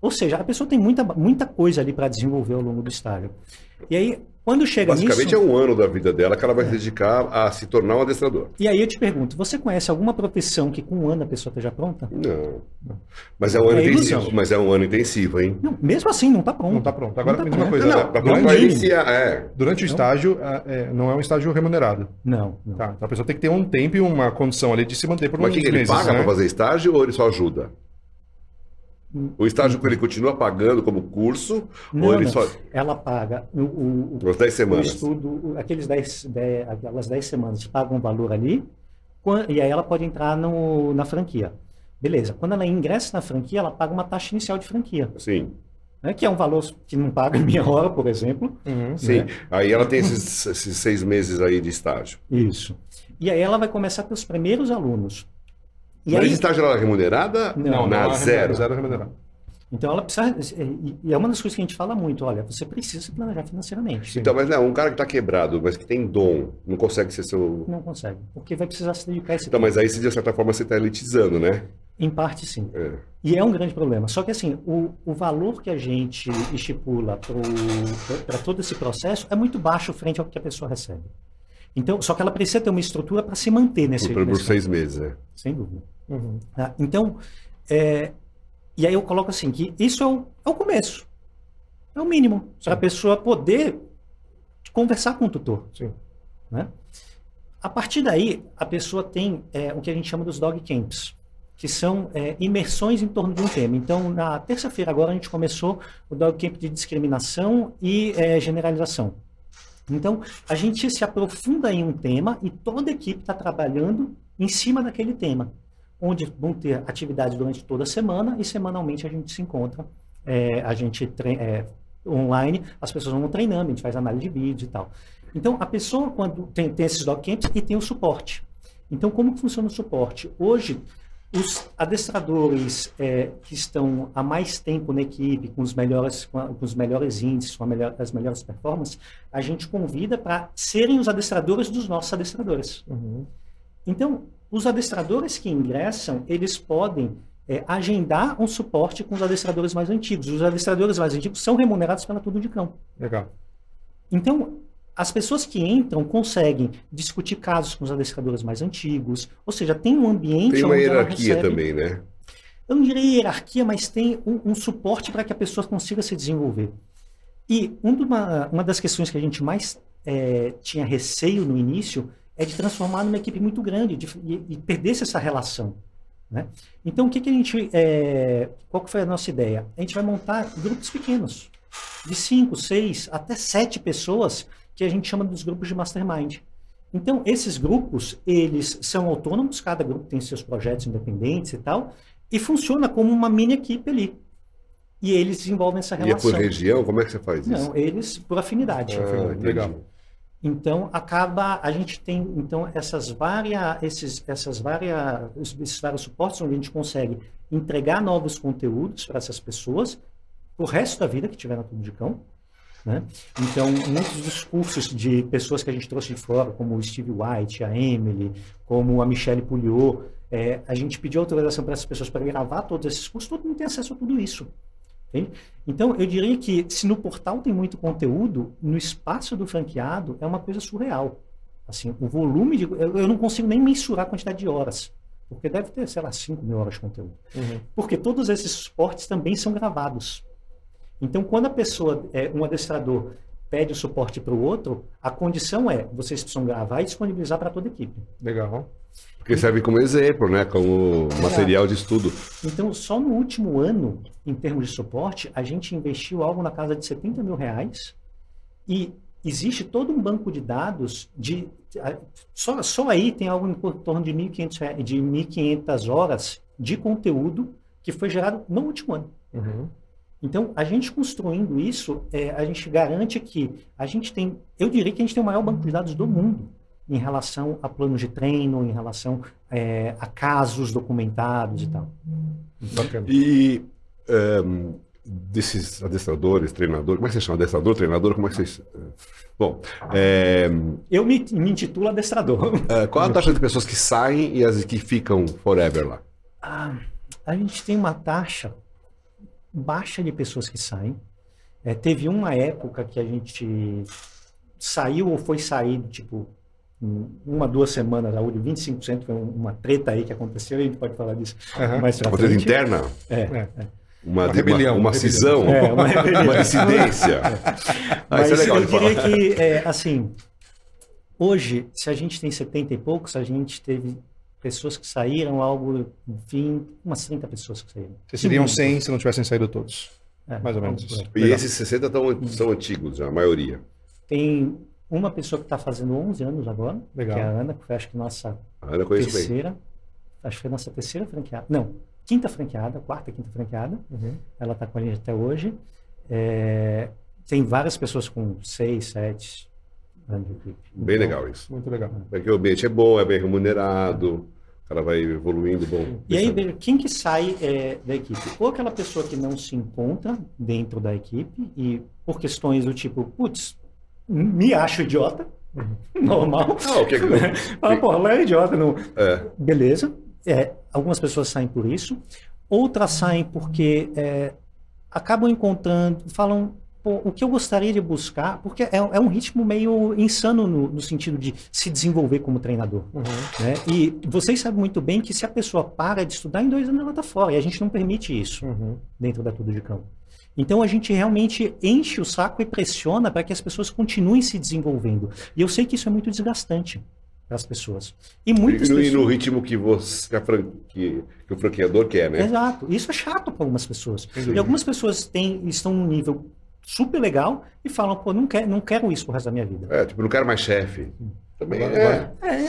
Ou seja, a pessoa tem muita coisa ali para desenvolver ao longo do estágio. E aí, quando chega basicamente nisso... é um ano da vida dela que ela vai se dedicar a se tornar um adestrador. E aí eu te pergunto, você conhece alguma profissão que com um ano a pessoa esteja pronta? Não. Mas é um ano intensivo. Mas é um ano intensivo, hein? Não, mesmo assim, não está pronto. Não está pronto. Agora, não tá uma coisa. Durante o estágio, não é um estágio remunerado. Não. Tá, então a pessoa tem que ter um tempo e uma condição ali de se manter por uns meses. Mas ele paga para fazer estágio ou ele só ajuda? O estágio ele continua pagando como curso? Não, ou ele só... Ela paga as 10 semanas. O estudo, aquelas 10 semanas pagam um valor ali, e aí ela pode entrar na franquia. Beleza. Quando ela ingressa na franquia, ela paga uma taxa inicial de franquia. Sim. Que é um valor que não paga meia hora, por exemplo. Sim. Aí ela tem esses 6 meses aí de estágio. Isso. E aí ela vai começar com os primeiros alunos. Mas esse estágio ela é remunerada? Não, zero. Zero remunerado. Então ela precisa, e é uma das coisas que a gente fala muito, olha, você precisa se planejar financeiramente. Sim. Então, mas não, um cara que está quebrado, mas que tem dom, não consegue ser seu... Não consegue, porque vai precisar se dedicar a esse Então, mas aí, de certa forma, você está elitizando, né? Em parte, sim. E é um grande problema. Só que, assim, o valor que a gente estipula para todo esse processo é muito baixo frente ao que a pessoa recebe. Então, só que ela precisa ter uma estrutura para se manter nesse... Por 6 meses, Sem dúvida. Então, e aí eu coloco assim, que isso é o começo. É o mínimo. Para a pessoa poder conversar com o tutor. Sim. Né? A partir daí, a pessoa tem o que a gente chama dos dog camps, que são imersões em torno de um tema. Então, na terça-feira agora, a gente começou o dog camp de discriminação e generalização. Então, a gente se aprofunda em um tema e toda a equipe está trabalhando em cima daquele tema, onde vão ter atividades durante toda a semana e semanalmente a gente se encontra, online, as pessoas vão treinando, a gente faz análise de vídeo e tal. Então, a pessoa, quando tem esses dog camps e tem o suporte. Então, como que funciona o suporte? Hoje, os adestradores que estão há mais tempo na equipe, com os melhores índices, com as melhores performances, a gente convida para serem os adestradores dos nossos adestradores. Uhum. Então, os adestradores que ingressam, eles podem agendar um suporte com os adestradores mais antigos. Os adestradores mais antigos são remunerados pela Tudo de Cão. Legal. Então, as pessoas que entram conseguem discutir casos com os adestradores mais antigos, ou seja, tem um ambiente... Tem uma onde hierarquia ela recebe, também, né? eu não diria hierarquia, mas tem um suporte para que a pessoa consiga se desenvolver. E uma das questões que a gente mais tinha receio no início é de transformar numa equipe muito grande e perder essa relação. Né? Então, qual que foi a nossa ideia? A gente vai montar grupos pequenos, de 5, 6, até 7 pessoas, que a gente chama dos grupos de mastermind. Então, esses grupos, eles são autônomos, cada grupo tem seus projetos independentes e tal, e funciona como uma mini equipe ali. E eles desenvolvem essa relação. E é por região? Como é que você faz isso? Não, eles por afinidade. Legal. Então, a gente tem então esses vários suportes onde a gente consegue entregar novos conteúdos para essas pessoas o resto da vida que tiver na Tudo de Cão. Né? Então, muitos dos cursos de pessoas que a gente trouxe de fora, como o Steve White, a Emily, como a Michelle Pouliot, a gente pediu autorização para essas pessoas para gravar todos esses cursos, todo mundo tem acesso a tudo isso. Entende? Então, eu diria que se no portal tem muito conteúdo, no espaço do franqueado é uma coisa surreal. Assim, o volume eu não consigo nem mensurar a quantidade de horas, porque deve ter, sei lá, 5.000 horas de conteúdo. Uhum. Porque todos esses suportes também são gravados. Então, quando a pessoa, um adestrador, pede o suporte para o outro, a condição vocês precisam gravar e disponibilizar para toda a equipe. Legal. Porque serve como exemplo, né? Como material de estudo. Então, só no último ano, em termos de suporte, a gente investiu algo na casa de R$70 mil e existe todo um banco de dados só aí tem algo em torno de 1.500 horas de conteúdo que foi gerado no último ano. Uhum. Então, a gente construindo isso, a gente garante que eu diria que a gente tem o maior banco de dados do mundo em relação a planos de treino, em relação a casos documentados e tal. Bacana. E desses adestradores, treinadores, como é que vocês chamam? Adestrador, treinador, como é que vocês... Bom, eu me intitulo adestrador. Qual a taxa de pessoas que saem e as que ficam forever lá? A gente tem uma taxa baixa de pessoas que saem. Teve uma época que a gente saiu ou foi saído, tipo, 1-2 semanas, a 25%, foi uma treta aí que aconteceu, a gente pode falar disso mais pra Uma treta frente. interna? Uma rebelião. Uma cisão? Uma rebelião. Uma dissidência? Mas isso é legal eu de falar. diria que, assim, hoje, se a gente tem 70 e poucos, a gente teve pessoas que saíram, enfim, umas 30 pessoas que saíram. Vocês seriam 100 se não tivessem saído todos. Mais ou menos isso. E esses 60 são antigos, a maioria. Tem uma pessoa que está fazendo 11 anos agora, Legal. que é a Ana, que foi acho que nossa A Ana conheço bem. terceira, acho que foi nossa terceira franqueada, não, quinta, quinta franqueada, ela está com a gente até hoje. Tem várias pessoas com 6, 7 anos de equipe. Bem legal isso. Muito legal. Porque o ambiente é bom, é bem remunerado, o cara vai evoluindo, bom. E aí, veja, quem que sai da equipe? Ou aquela pessoa que não se encontra dentro da equipe e por questões do tipo, putz, me acho idiota, normal. Pô, ela é idiota, não. Beleza. Algumas pessoas saem por isso. Outras saem porque acabam encontrando, falam, pô, o que eu gostaria de buscar, porque é um ritmo meio insano no sentido de se desenvolver como treinador. Né? E vocês sabem muito bem que se a pessoa para de estudar, em 2 anos ela está fora. E a gente não permite isso dentro da Tudo de Cão. Então a gente realmente enche o saco e pressiona para que as pessoas continuem se desenvolvendo. E eu sei que isso é muito desgastante. para as pessoas. E muitas E pessoas... no ritmo que que o franqueador quer, né? Exato. Isso é chato para algumas pessoas. E algumas pessoas estão num nível super legal e falam, pô, não quero isso pro resto da minha vida. Tipo, não quero mais chefe. Também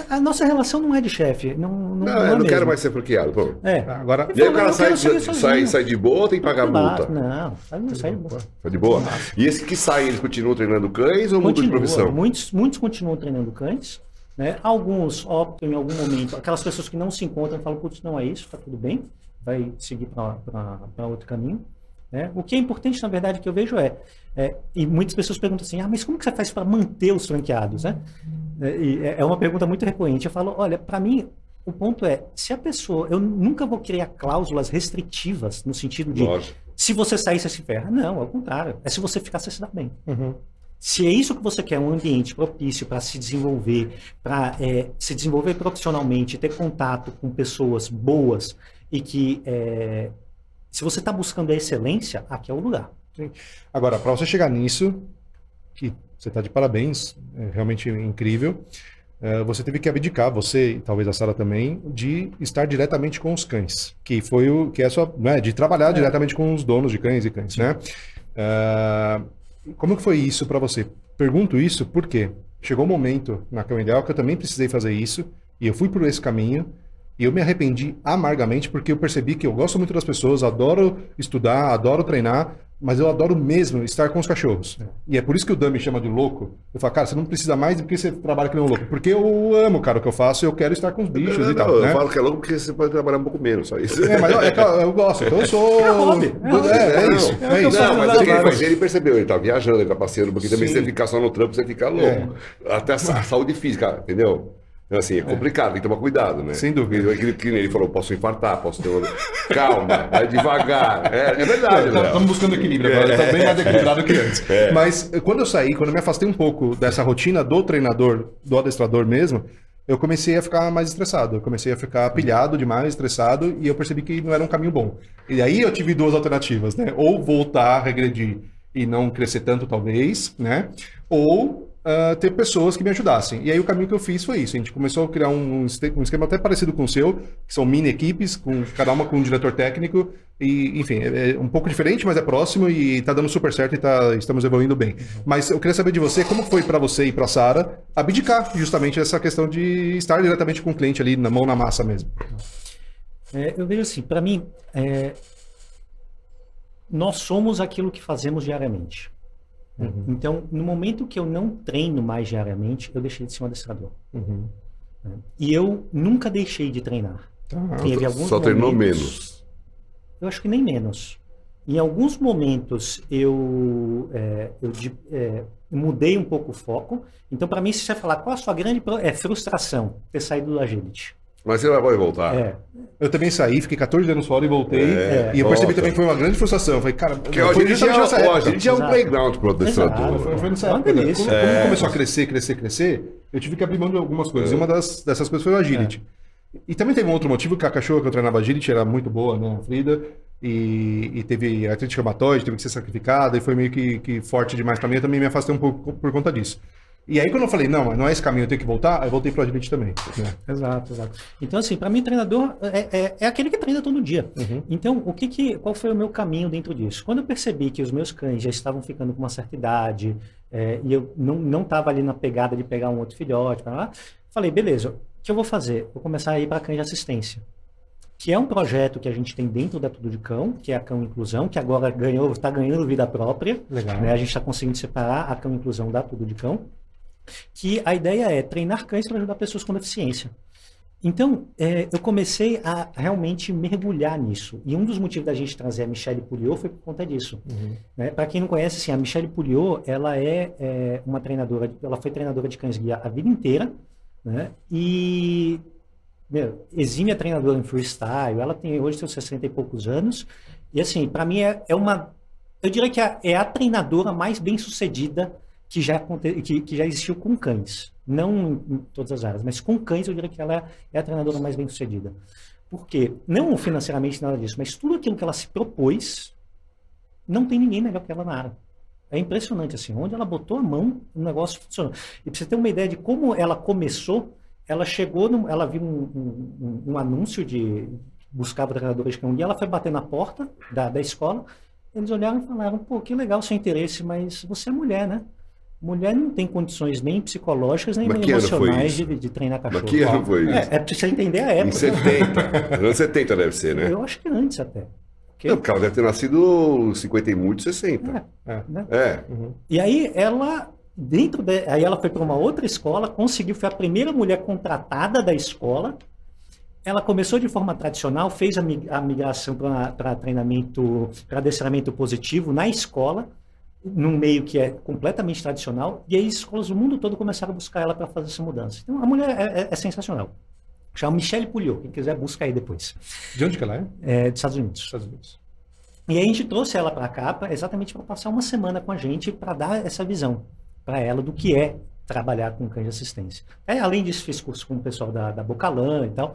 A nossa relação não é de chefe. Não eu não mesmo. quero mais ser franqueado. Pô. Agora, E aí o cara sai de boa ou tem que pagar a multa? Não, sai de boa. Sai de boa. E esse que sai, eles continuam treinando cães ou mudam de profissão? Muitos continuam treinando cães. Né? Alguns optam em algum momento, aquelas pessoas que não se encontram falam, putz, não é isso, tá tudo bem, vai seguir para outro caminho. Né? O que é importante, na verdade, que eu vejo e muitas pessoas perguntam assim, mas como que você faz para manter os franqueados? Né? É uma pergunta muito recorrente. Eu falo, olha, para mim, o ponto se a pessoa, eu nunca vou criar cláusulas restritivas, no sentido de, se você sair, você se ferra. Não, ao contrário, se você ficar, você se dá bem. Uhum. Se é isso que você quer, um ambiente propício para se desenvolver profissionalmente, ter contato com pessoas boas e que, se você está buscando a excelência, aqui é o lugar. Sim. Agora, para você chegar nisso, que você está de parabéns, é realmente incrível, você teve que abdicar, você e talvez a Sara também, de estar diretamente com os cães, que foi de trabalhar diretamente com os donos de cães e cães, sim, né? Como que foi isso para você? Pergunto isso porque chegou um momento na Cão Ideal que eu também precisei fazer isso e eu fui por esse caminho e eu me arrependi amargamente porque eu percebi que eu gosto muito das pessoas, adoro estudar, adoro treinar, mas eu adoro mesmo estar com os cachorros. E é por isso que o Dan me chama de louco. Eu falo, cara, você não precisa mais porque você trabalha que nem um louco. Porque eu amo, cara, o que eu faço e eu quero estar com os bichos e tal. Eu né? falo que é louco porque você pode trabalhar um pouco menos, só isso. Mas eu gosto, então eu sou... É hobby. É isso. Não, mas o que ele faz? Ele percebeu, ele tá viajando, ele tá passeando, porque também Sim. se você ficar só no trampo, você fica louco. Até a saúde física, entendeu? Então, assim, é complicado, tem que tomar cuidado, né? Sem dúvida. Ele falou, posso infartar, posso ter... Calma, vai devagar. É verdade, né? Estamos buscando equilíbrio agora, está bem mais equilibrado que antes. Mas quando eu me afastei um pouco dessa rotina do treinador, do adestrador mesmo, eu comecei a ficar mais estressado. Eu comecei a ficar pilhado demais, estressado, e eu percebi que não era um caminho bom. E aí eu tive duas alternativas, né? Ou voltar a regredir e não crescer tanto, talvez, né? Ou... ter pessoas que me ajudassem. E aí o caminho que eu fiz foi isso. A gente começou a criar um esquema até parecido com o seu, que são mini equipes, cada uma com um diretor técnico. E, enfim, é um pouco diferente, mas é próximo e tá dando super certo e estamos evoluindo bem. Mas eu queria saber de você, como foi para você e para Sara abdicar justamente essa questão de estar diretamente com o cliente ali, na mão na massa mesmo? Eu vejo assim, para mim, nós somos aquilo que fazemos diariamente. Uhum. Então, no momento que eu não treino mais diariamente, eu deixei de ser um adestrador. Uhum. E eu nunca deixei de treinar. Teve alguns só treinou menos. Eu acho que nem menos. Em alguns momentos eu mudei um pouco o foco. Então, para mim, se você falar qual a sua grande frustração ter saído do Agility. Mas você vai voltar. Eu também saí, fiquei 14 anos fora e voltei. E eu percebi também que foi uma grande frustração. Eu falei, cara, a gente já é um playground pro adestrador. Foi nessa época. Como começou a crescer, eu tive que abrir mão de algumas coisas. E uma dessas coisas foi o Agility. E também teve um outro motivo, que a cachorra que eu treinava Agility era muito boa, né, a Frida. E teve artrite reumatoide, teve que ser sacrificada, e foi meio que forte demais pra mim. Eu também me afastei um pouco por conta disso. E aí quando eu falei, não é esse caminho, eu tenho que voltar, eu voltei pro Agility também. Né? Exato. Então assim, para mim treinador é aquele que treina todo dia. Uhum. Então, qual foi o meu caminho dentro disso? Quando eu percebi que os meus cães já estavam ficando com uma certa idade, e eu não estava ali na pegada de pegar um outro filhote, falei, beleza, o que eu vou fazer? Vou começar a ir para cães de assistência. Que é um projeto que a gente tem dentro da Tudo de Cão, que é a Cão Inclusão, que agora está ganhando vida própria. Legal. Né? A gente está conseguindo separar a Cão Inclusão da Tudo de Cão. Que a ideia é treinar cães para ajudar pessoas com deficiência. Então, eu comecei a realmente mergulhar nisso. E um dos motivos da gente trazer a Michelle Pouliot foi por conta disso. Uhum. Né? Para quem não conhece, assim, a Michelle Pouliot, ela uma treinadora, ela foi treinadora de cães-guia a vida inteira, né? E exime a treinadora em freestyle, ela tem hoje seus 60 e poucos anos. E assim, para mim eu diria que é a treinadora mais bem-sucedida que já existiu com cães. Não em todas as áreas, mas com cães eu diria que ela é a treinadora mais bem sucedida. Por quê? Não financeiramente nada disso, mas tudo aquilo que ela se propôs, não tem ninguém melhor que ela na área. É impressionante, assim, onde ela botou a mão, o negócio funcionou. E para você ter uma ideia de como ela começou, ela chegou, ela viu um anúncio de buscava treinadores de cão guia, ela foi bater na porta da escola, eles olharam e falaram, pô, que legal o seu interesse, mas você é mulher, né? Mulher não tem condições nem psicológicas, nem emocionais de treinar cachorro. Mas que ano foi isso? É pra você entender a época. Em 70. Anos 70 deve ser, né? Eu acho que antes até. Não, porque ela deve ter nascido 50 e muito, 60. Né? Uhum. E aí ela, aí ela foi para uma outra escola, foi a primeira mulher contratada da escola. Ela começou de forma tradicional, fez a migração para treinamento, para adestramento positivo na escola, num meio que é completamente tradicional, e aí escolas do mundo todo começaram a buscar ela para fazer essa mudança. Então a mulher é sensacional. Chama Michelle Pouliot, quem quiser busca aí depois. De onde que ela é? É dos Estados Unidos. Estados Unidos. E aí a gente trouxe ela para cá exatamente para passar uma semana com a gente para dar essa visão para ela do que é trabalhar com cães de assistência. Além disso, fiz curso com o pessoal da Bocalã e tal.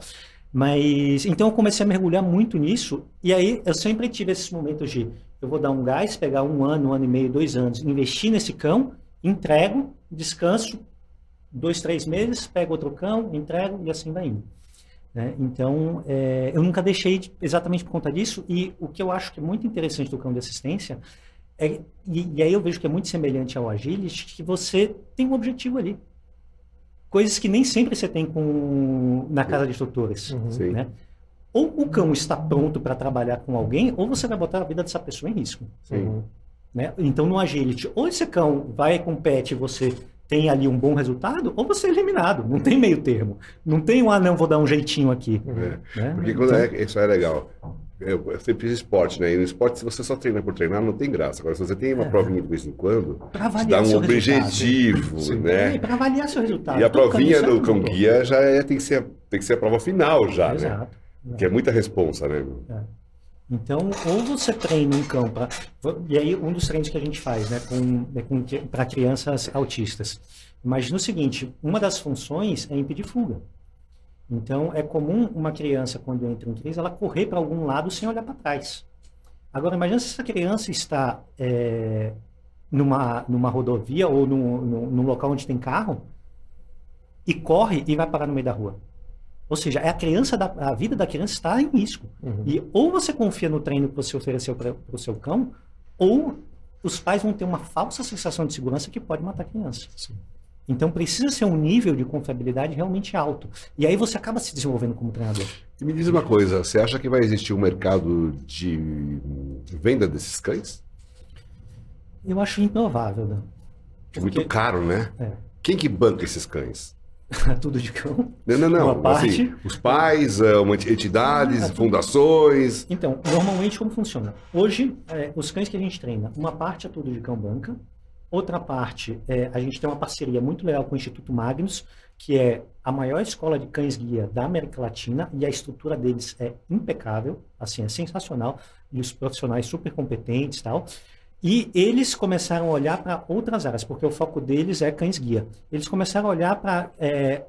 Mas então eu comecei a mergulhar muito nisso, e aí eu sempre tive esses momentos de eu vou dar um gás, pegar um ano e meio, 2 anos, investir nesse cão, entrego, descanso, 2, 3 meses, pego outro cão, entrego e assim vai indo. Né? Então, eu nunca deixei exatamente por conta disso, e o que eu acho que é muito interessante do cão de assistência, e aí eu vejo que é muito semelhante ao Agility, que você tem um objetivo ali. Coisas que nem sempre você tem na casa de instrutores. Uhum. Né? Ou o cão está pronto para trabalhar com alguém, ou você vai botar a vida dessa pessoa em risco. Sim. Né? Então, no Agility, ou esse cão vai com pet e você tem ali um bom resultado, ou você é eliminado. Não tem meio termo. Não tem não, vou dar um jeitinho aqui. Né? Porque quando isso é legal. Eu sempre fiz esporte, né? E no esporte, se você só treina por treinar, não tem graça. Agora, se você tem uma provinha de vez em quando, te dá um objetivo, né? Para avaliar seu resultado. E a provinha do cão guia já tem que ser a prova final já, Exato. Né? Que é muita responsa, né? Então, ou você treina um cão e aí um dos treinos que a gente faz, né, para crianças autistas. Imagina o seguinte, uma das funções é impedir fuga. Então, é comum uma criança, quando entra em crise, ela correr para algum lado sem olhar para trás. Agora, imagina se essa criança está numa rodovia ou num local onde tem carro e corre e vai parar no meio da rua. Ou seja, a vida da criança está em risco. Uhum. E ou você confia no treino que você ofereceu para o seu cão, ou os pais vão ter uma falsa sensação de segurança que pode matar a criança. Sim. Então precisa ser um nível de confiabilidade realmente alto. E aí você acaba se desenvolvendo como treinador. E me diz uma coisa, você acha que vai existir um mercado de venda desses cães? Eu acho improvável, né? Muito caro, né? Quem que banca esses cães? Tudo de cão. Não. Uma parte. Assim, os pais, entidades, fundações. Então, normalmente como funciona? Hoje, os cães que a gente treina, uma parte é tudo de cão banca, outra parte, a gente tem uma parceria muito legal com o Instituto Magnus, que é a maior escola de cães guia da América Latina, e a estrutura deles é impecável, assim, é sensacional, e os profissionais super competentes e tal. E eles começaram a olhar para outras áreas, porque o foco deles é cães guia. Eles começaram a olhar para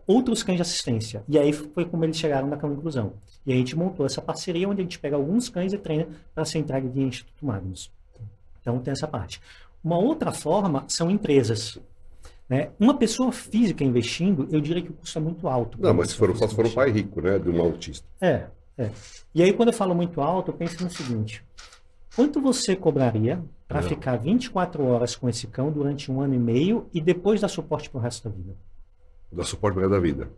outros cães de assistência. E aí foi como eles chegaram na Cão Inclusão. E a gente montou essa parceria onde a gente pega alguns cães e treina para ser entregue via Instituto Magnus. Então tem essa parte. Uma outra forma são empresas. Né? Uma pessoa física investindo, eu diria que o custo é muito alto. Não, mas só se for um pai rico, né? De um autista. E aí quando eu falo muito alto, eu penso no seguinte. Quanto você cobraria para ficar 24 horas com esse cão durante 1 ano e meio e depois dar suporte para o resto da vida? Dar suporte para o resto da vida.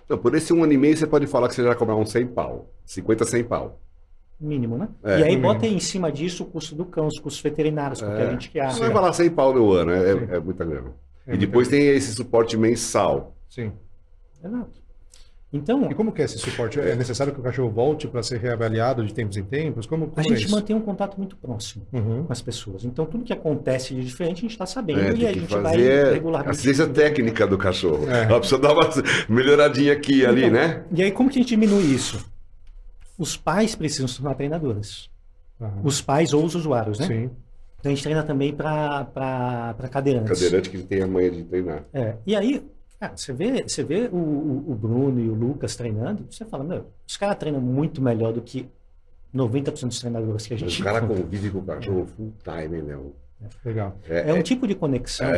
Então, por esse 1 ano e meio, você pode falar que você já cobrar uns 100 pau. 50, 100 pau. Mínimo, né? E aí bota em cima disso o custo do cão, os custos veterinários, porque a gente que acha. Você vai falar 100 pau no ano, é muita grana. E depois tem esse suporte mensal. Sim. Exato. Então, e como que é esse suporte? É necessário que o cachorro volte para ser reavaliado de tempos em tempos? Como a gente mantém um contato muito próximo com as pessoas. Então, tudo que acontece de diferente, a gente está sabendo e a gente vai regularmente. Assistência técnica do cachorro. Ela precisa dar uma melhoradinha aqui ali, né? E aí, como que a gente diminui isso? Os pais precisam se tornar treinadores. Os pais ou os usuários, né? Sim. Então, a gente treina também para cadeirantes. Cadeirante que tem a manha de treinar. E aí... você vê o Bruno e o Lucas treinando, você fala, os caras treinam muito melhor do que 90% dos treinadores que a gente... Mas o cara convive com o cachorro full time, né? Legal. É um tipo de conexão.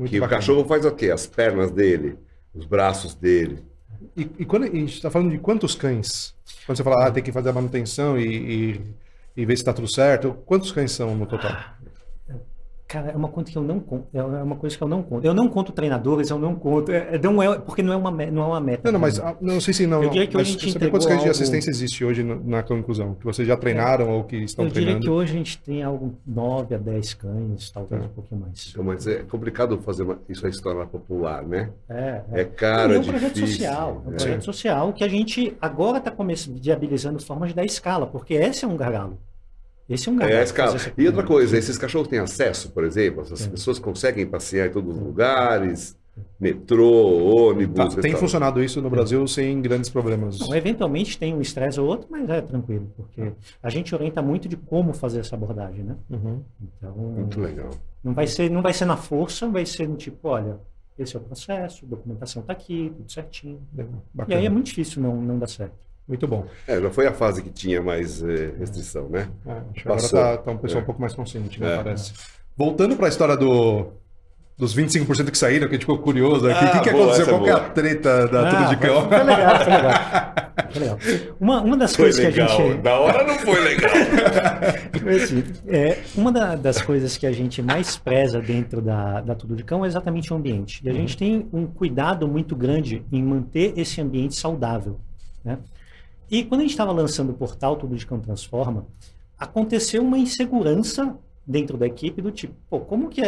Que o cachorro faz o quê? As pernas dele os braços dele. E quando a gente está falando de quantos cães? Quando você fala, tem que fazer a manutenção e ver se está tudo certo, quantos cães são no total? Cara, é uma conta que eu não conto. É uma coisa que eu não conto. Eu não conto treinadores, eu não conto. Porque não é uma meta. Não, mas não sei se não. Eu diria que mas hoje a gente você sabe quantos cães de algo... assistência existe hoje na Cão Inclusão? Que vocês já treinaram ou que estão treinando? Eu diria que hoje a gente tem algo 9 a 10 cães, talvez um pouquinho mais. Então, mas é complicado fazer isso aí se tornar popular, né? É caro, é um projeto difícil. social. É um projeto social que a gente agora está viabilizando formas de dar escala, porque esse é um gargalo. Esse é um gargalo. É a escala. E outra coisa, esses cachorros têm acesso, por exemplo? Essas pessoas conseguem passear em todos os lugares, metrô, ônibus. Tem funcionado isso no Brasil sem grandes problemas. Não, eventualmente tem um estresse ou outro, mas é tranquilo, porque a gente orienta muito de como fazer essa abordagem, né? Então, muito legal. Não vai ser na força, vai ser no tipo, olha, esse é o processo, a documentação está aqui, tudo certinho. E aí é muito difícil não dar certo. Muito bom. Já foi a fase que tinha mais restrição, né? Acho que agora tá um pessoal um pouco mais consciente, né? Parece. Voltando para a história dos 25% que saíram, que a gente ficou curioso aqui. O que aconteceu? Qual que é a treta da Tudo de Cão? Foi legal. Uma das coisas que a gente... Da hora não foi legal. Uma das coisas que a gente mais preza dentro da Tudo de Cão é exatamente o ambiente. E a gente tem um cuidado muito grande em manter esse ambiente saudável, né? E quando a gente estava lançando o portal Tudo de Cão Transforma, aconteceu uma insegurança dentro da equipe do tipo, como que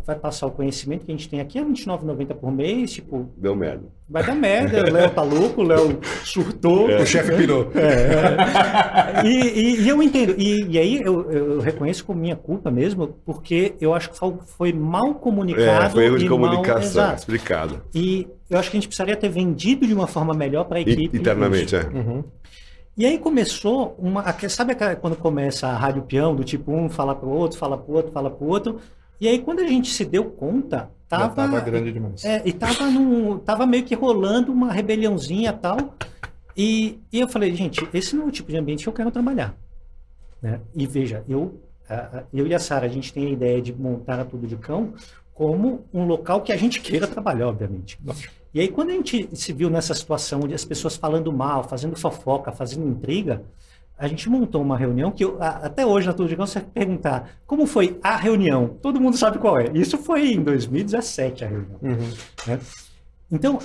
vai passar o conhecimento que a gente tem aqui a R$29,90 por mês, tipo... Deu merda. Vai dar merda, o Léo tá louco, o Léo surtou. O chefe pirou. E eu entendo. E aí eu reconheço como minha culpa mesmo, porque eu acho que foi mal comunicado. Foi erro de comunicação, explicado. E eu acho que a gente precisaria ter vendido de uma forma melhor para a equipe. Internamente, E aí começou sabe quando começa a rádio peão, do tipo um fala pro outro, fala pro outro, fala pro outro. E aí quando a gente se deu conta, tava grande demais. E tava meio que rolando uma rebeliãozinha e tal. E eu falei, gente, esse não é o tipo de ambiente que eu quero trabalhar, né? E veja, eu e a Sara, a gente tem a ideia de montar a Tudo de Cão como um local que a gente queira trabalhar, obviamente. E aí, quando a gente se viu nessa situação de as pessoas falando mal, fazendo fofoca, fazendo intriga, a gente montou uma reunião que até hoje na Tudo de Cão, você vai perguntar como foi a reunião, todo mundo sabe qual é. Isso foi em 2017 a reunião. Né? Então,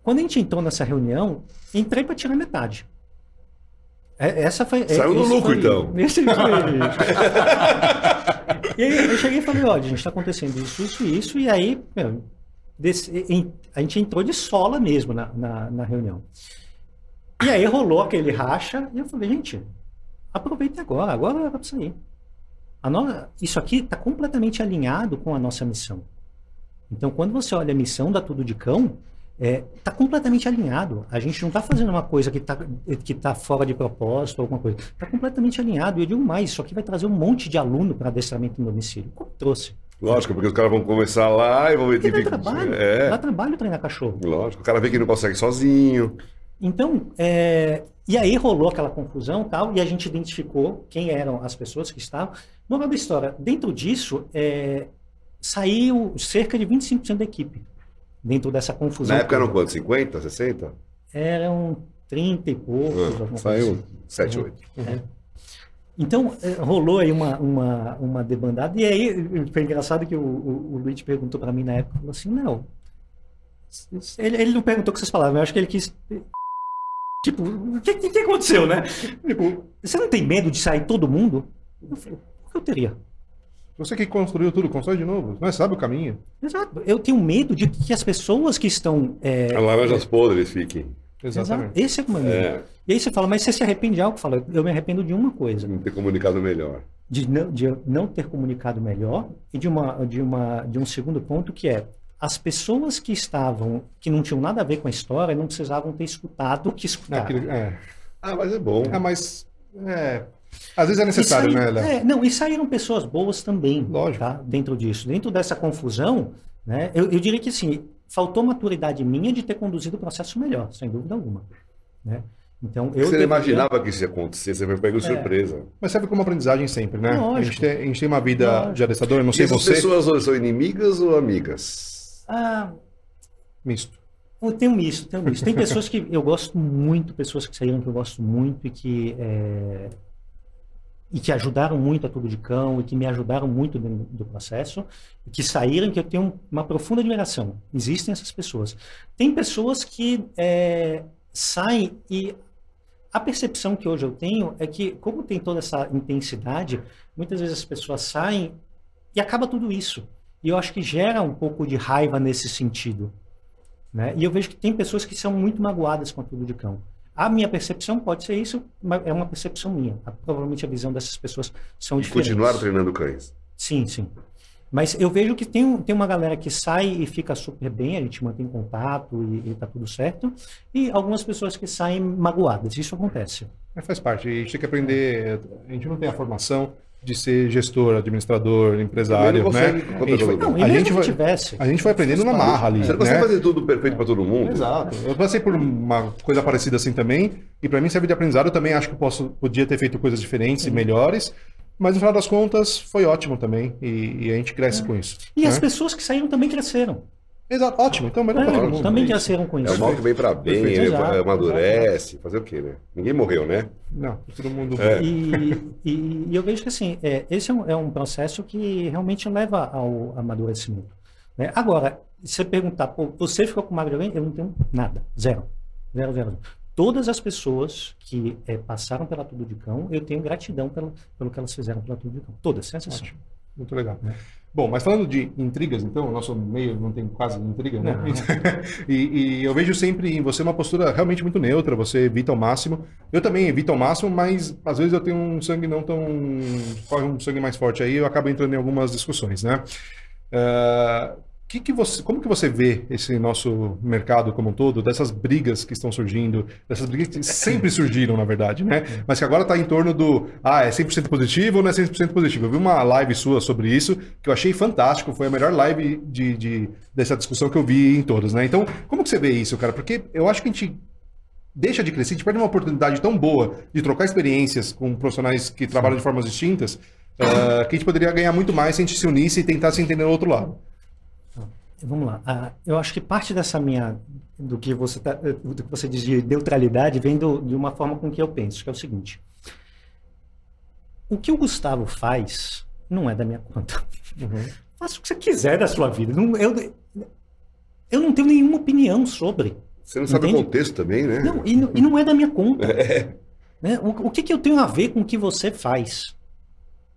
quando a gente entrou nessa reunião, entrei para tirar metade. Saiu no lucro, então. Esse foi... E aí eu cheguei e falei, olha, gente, está acontecendo isso, e aí... a gente entrou de sola mesmo na reunião. E aí rolou aquele racha, e eu falei, gente, aproveitem agora era para sair. Isso aqui está completamente alinhado com a nossa missão. Então, quando você olha a missão da Tudo de Cão, está completamente alinhado. A gente não está fazendo uma coisa que tá fora de propósito ou alguma coisa. Está completamente alinhado. E eu digo mais, isso aqui vai trazer um monte de aluno para adestramento em domicílio. Como trouxe? Lógico, porque os caras vão começar lá e vão ver... Dá trabalho treinar cachorro. Lógico, o cara vê que não consegue sozinho. Então, e aí rolou aquela confusão e tal, e a gente identificou quem eram as pessoas que estavam. Moral da história, dentro disso, saiu cerca de 25% da equipe, dentro dessa confusão. Na época eram quantos? 50, 60? Eram 30 e poucos. Saiu 7, 8. Então, rolou aí uma debandada, e aí foi engraçado que o Luiz perguntou para mim na época, falou assim, não, ele não perguntou o que vocês falavam, eu acho que ele quis, tipo, o que aconteceu, né? Tipo, você não tem medo de sair todo mundo? Eu falei, por que eu teria? Você que construiu tudo, constrói de novo, não sabe o caminho. Exato, eu tenho medo de que as pessoas que estão... laranjas podres fiquem. Exatamente. Esse é o meu medo. E aí você fala, mas você se arrepende de algo? Eu falo, eu me arrependo de uma coisa. Não ter comunicado melhor. De não ter comunicado melhor e de um segundo ponto que é as pessoas que não tinham nada a ver com a história não precisavam ter escutado o que escutaram. Mas é bom. Mas às vezes é necessário, né, Léo? E saíram pessoas boas também. Lógico. Tá? Dentro disso. Dentro dessa confusão, né, eu diria que assim, faltou maturidade minha de ter conduzido o processo melhor, sem dúvida alguma. Né? Então, você imaginava que isso ia acontecer, você foi pego surpresa. Mas serve como aprendizagem sempre, né? A gente tem uma vida de adestrador, não sei você. As pessoas hoje são inimigas ou amigas? Misto. Tem um misto, tem um misto. Tem pessoas que eu gosto muito, pessoas que saíram que eu gosto muito e que ajudaram muito a Tudo de Cão e que me ajudaram muito dentro do processo, e que saíram, que eu tenho uma profunda admiração. Existem essas pessoas. Tem pessoas que saem e a percepção que hoje eu tenho é que, como tem toda essa intensidade, muitas vezes as pessoas saem e acaba tudo isso. E eu acho que gera um pouco de raiva nesse sentido, né? E eu vejo que tem pessoas que são muito magoadas com a Tudo de Cão. A minha percepção pode ser isso, mas é uma percepção minha. Provavelmente a visão dessas pessoas são diferentes. Continuaram treinando cães. Sim, sim. Mas eu vejo que tem uma galera que sai e fica super bem, a gente mantém contato e tá tudo certo. E algumas pessoas que saem magoadas. Isso acontece. Mas faz parte. A gente tem que aprender. A gente não tem a formação de ser gestor, administrador, empresário, né? A gente vai aprendendo na marra ali. Você não consegue fazer tudo perfeito para todo mundo? Exato. Eu passei por uma coisa parecida assim também, e para mim serve de aprendizado. Eu também acho que podia ter feito coisas diferentes e melhores, mas no final das contas foi ótimo também, e a gente cresce com isso. E as pessoas que saíram também cresceram. Exato, ótimo. Então, melhor para todo mundo. Também cresceram com isso. É o mal que vem para bem, amadurece, fazer o quê, né? Ninguém morreu, né? Não, todo mundo... E eu vejo que, assim, esse é um processo que realmente leva ao amadurecimento, né? Agora, se você perguntar, pô, você ficou com magro alguém? Eu não tenho nada. Zero. Todas as pessoas que passaram pela Tudo de Cão, eu tenho gratidão pelo que elas fizeram pela Tudo de Cão. Todas, sem exceção. Ótimo. Muito legal. Bom, mas falando de intrigas, então, o nosso meio não tem quase intriga, né? E eu vejo sempre em você uma postura realmente muito neutra, você evita ao máximo. Eu também evito ao máximo, mas às vezes eu tenho um sangue não tão... corre um sangue mais forte aí, eu acabo entrando em algumas discussões, né? Como que você vê esse nosso mercado como um todo, dessas brigas que estão surgindo, dessas brigas que sempre surgiram, na verdade, né? Mas que agora está em torno do, é 100% positivo ou não é 100% positivo? Eu vi uma live sua sobre isso, que eu achei fantástico, foi a melhor live dessa discussão que eu vi em todas, né? Então, como que você vê isso, cara? Porque eu acho que a gente deixa de crescer, a gente perde uma oportunidade tão boa de trocar experiências com profissionais que trabalham de formas distintas, que a gente poderia ganhar muito mais se a gente se unisse e tentar se entender do outro lado. Vamos lá. Eu acho que parte dessa do que você diz de neutralidade vem de uma forma com que eu penso, que é o seguinte. O que o Gustavo faz não é da minha conta. Faça o que você quiser da sua vida. Eu não tenho nenhuma opinião sobre. Você não sabe o contexto também, né? Não, e não é da minha conta. Né? O que eu tenho a ver com o que você faz?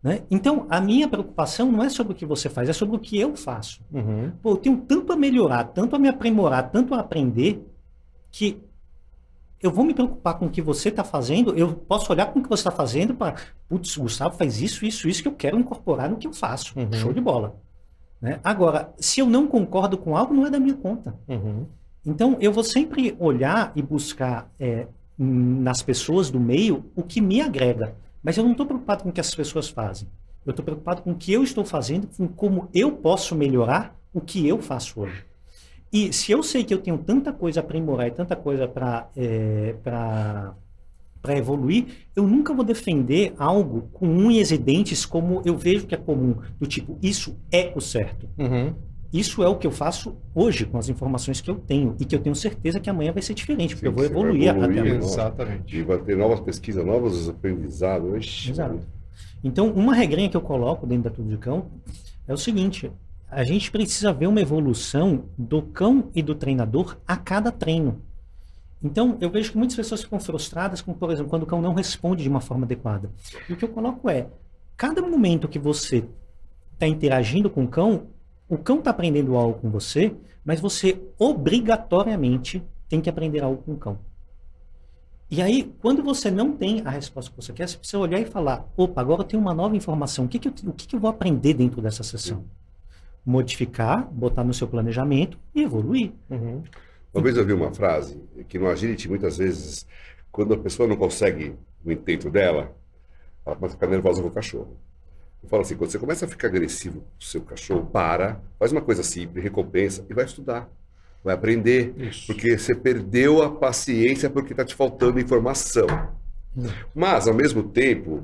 Né? Então, a minha preocupação não é sobre o que você faz, é sobre o que eu faço. Pô, eu tenho tanto a melhorar, tanto a me aprimorar, tanto a aprender, que eu vou me preocupar com o que você está fazendo, eu posso olhar com o que você está fazendo para, putz, Gustavo faz isso que eu quero incorporar no que eu faço. Show de bola. Né? Agora, se eu não concordo com algo, não é da minha conta. Então, eu vou sempre olhar e buscar nas pessoas do meio o que me agrega. Mas eu não estou preocupado com o que as pessoas fazem. Eu estou preocupado com o que eu estou fazendo, com como eu posso melhorar o que eu faço hoje. E se eu sei que eu tenho tanta coisa a aprimorar e tanta coisa para evoluir, eu nunca vou defender algo com unhas e dentes como eu vejo que é comum. Do tipo, isso é o certo. Isso é o que eu faço hoje com as informações que eu tenho e que eu tenho certeza que amanhã vai ser diferente, porque eu vou evoluir até amanhã. Exatamente. E vai ter novas pesquisas, novos aprendizados. Exato. Então, uma regrinha que eu coloco dentro da Tudo de Cão é o seguinte, a gente precisa ver uma evolução do cão e do treinador a cada treino. Então, eu vejo que muitas pessoas ficam frustradas com, por exemplo, quando o cão não responde de uma forma adequada. E o que eu coloco é, cada momento que você está interagindo com o cão está aprendendo algo com você, mas você obrigatoriamente tem que aprender algo com o cão. E aí, quando você não tem a resposta que você quer, você precisa olhar e falar, opa, agora eu tenho uma nova informação, o que eu vou aprender dentro dessa sessão? Modificar, botar no seu planejamento e evoluir. Uma vez eu vi uma frase que no Agility, muitas vezes, quando a pessoa não consegue o intento dela, ela começa a ficar nervosa com o cachorro. Eu falo assim, quando você começa a ficar agressivo com o seu cachorro, faz uma coisa simples, recompensa e vai estudar. Vai aprender. Isso. Porque você perdeu a paciência porque está te faltando informação. Mas, ao mesmo tempo,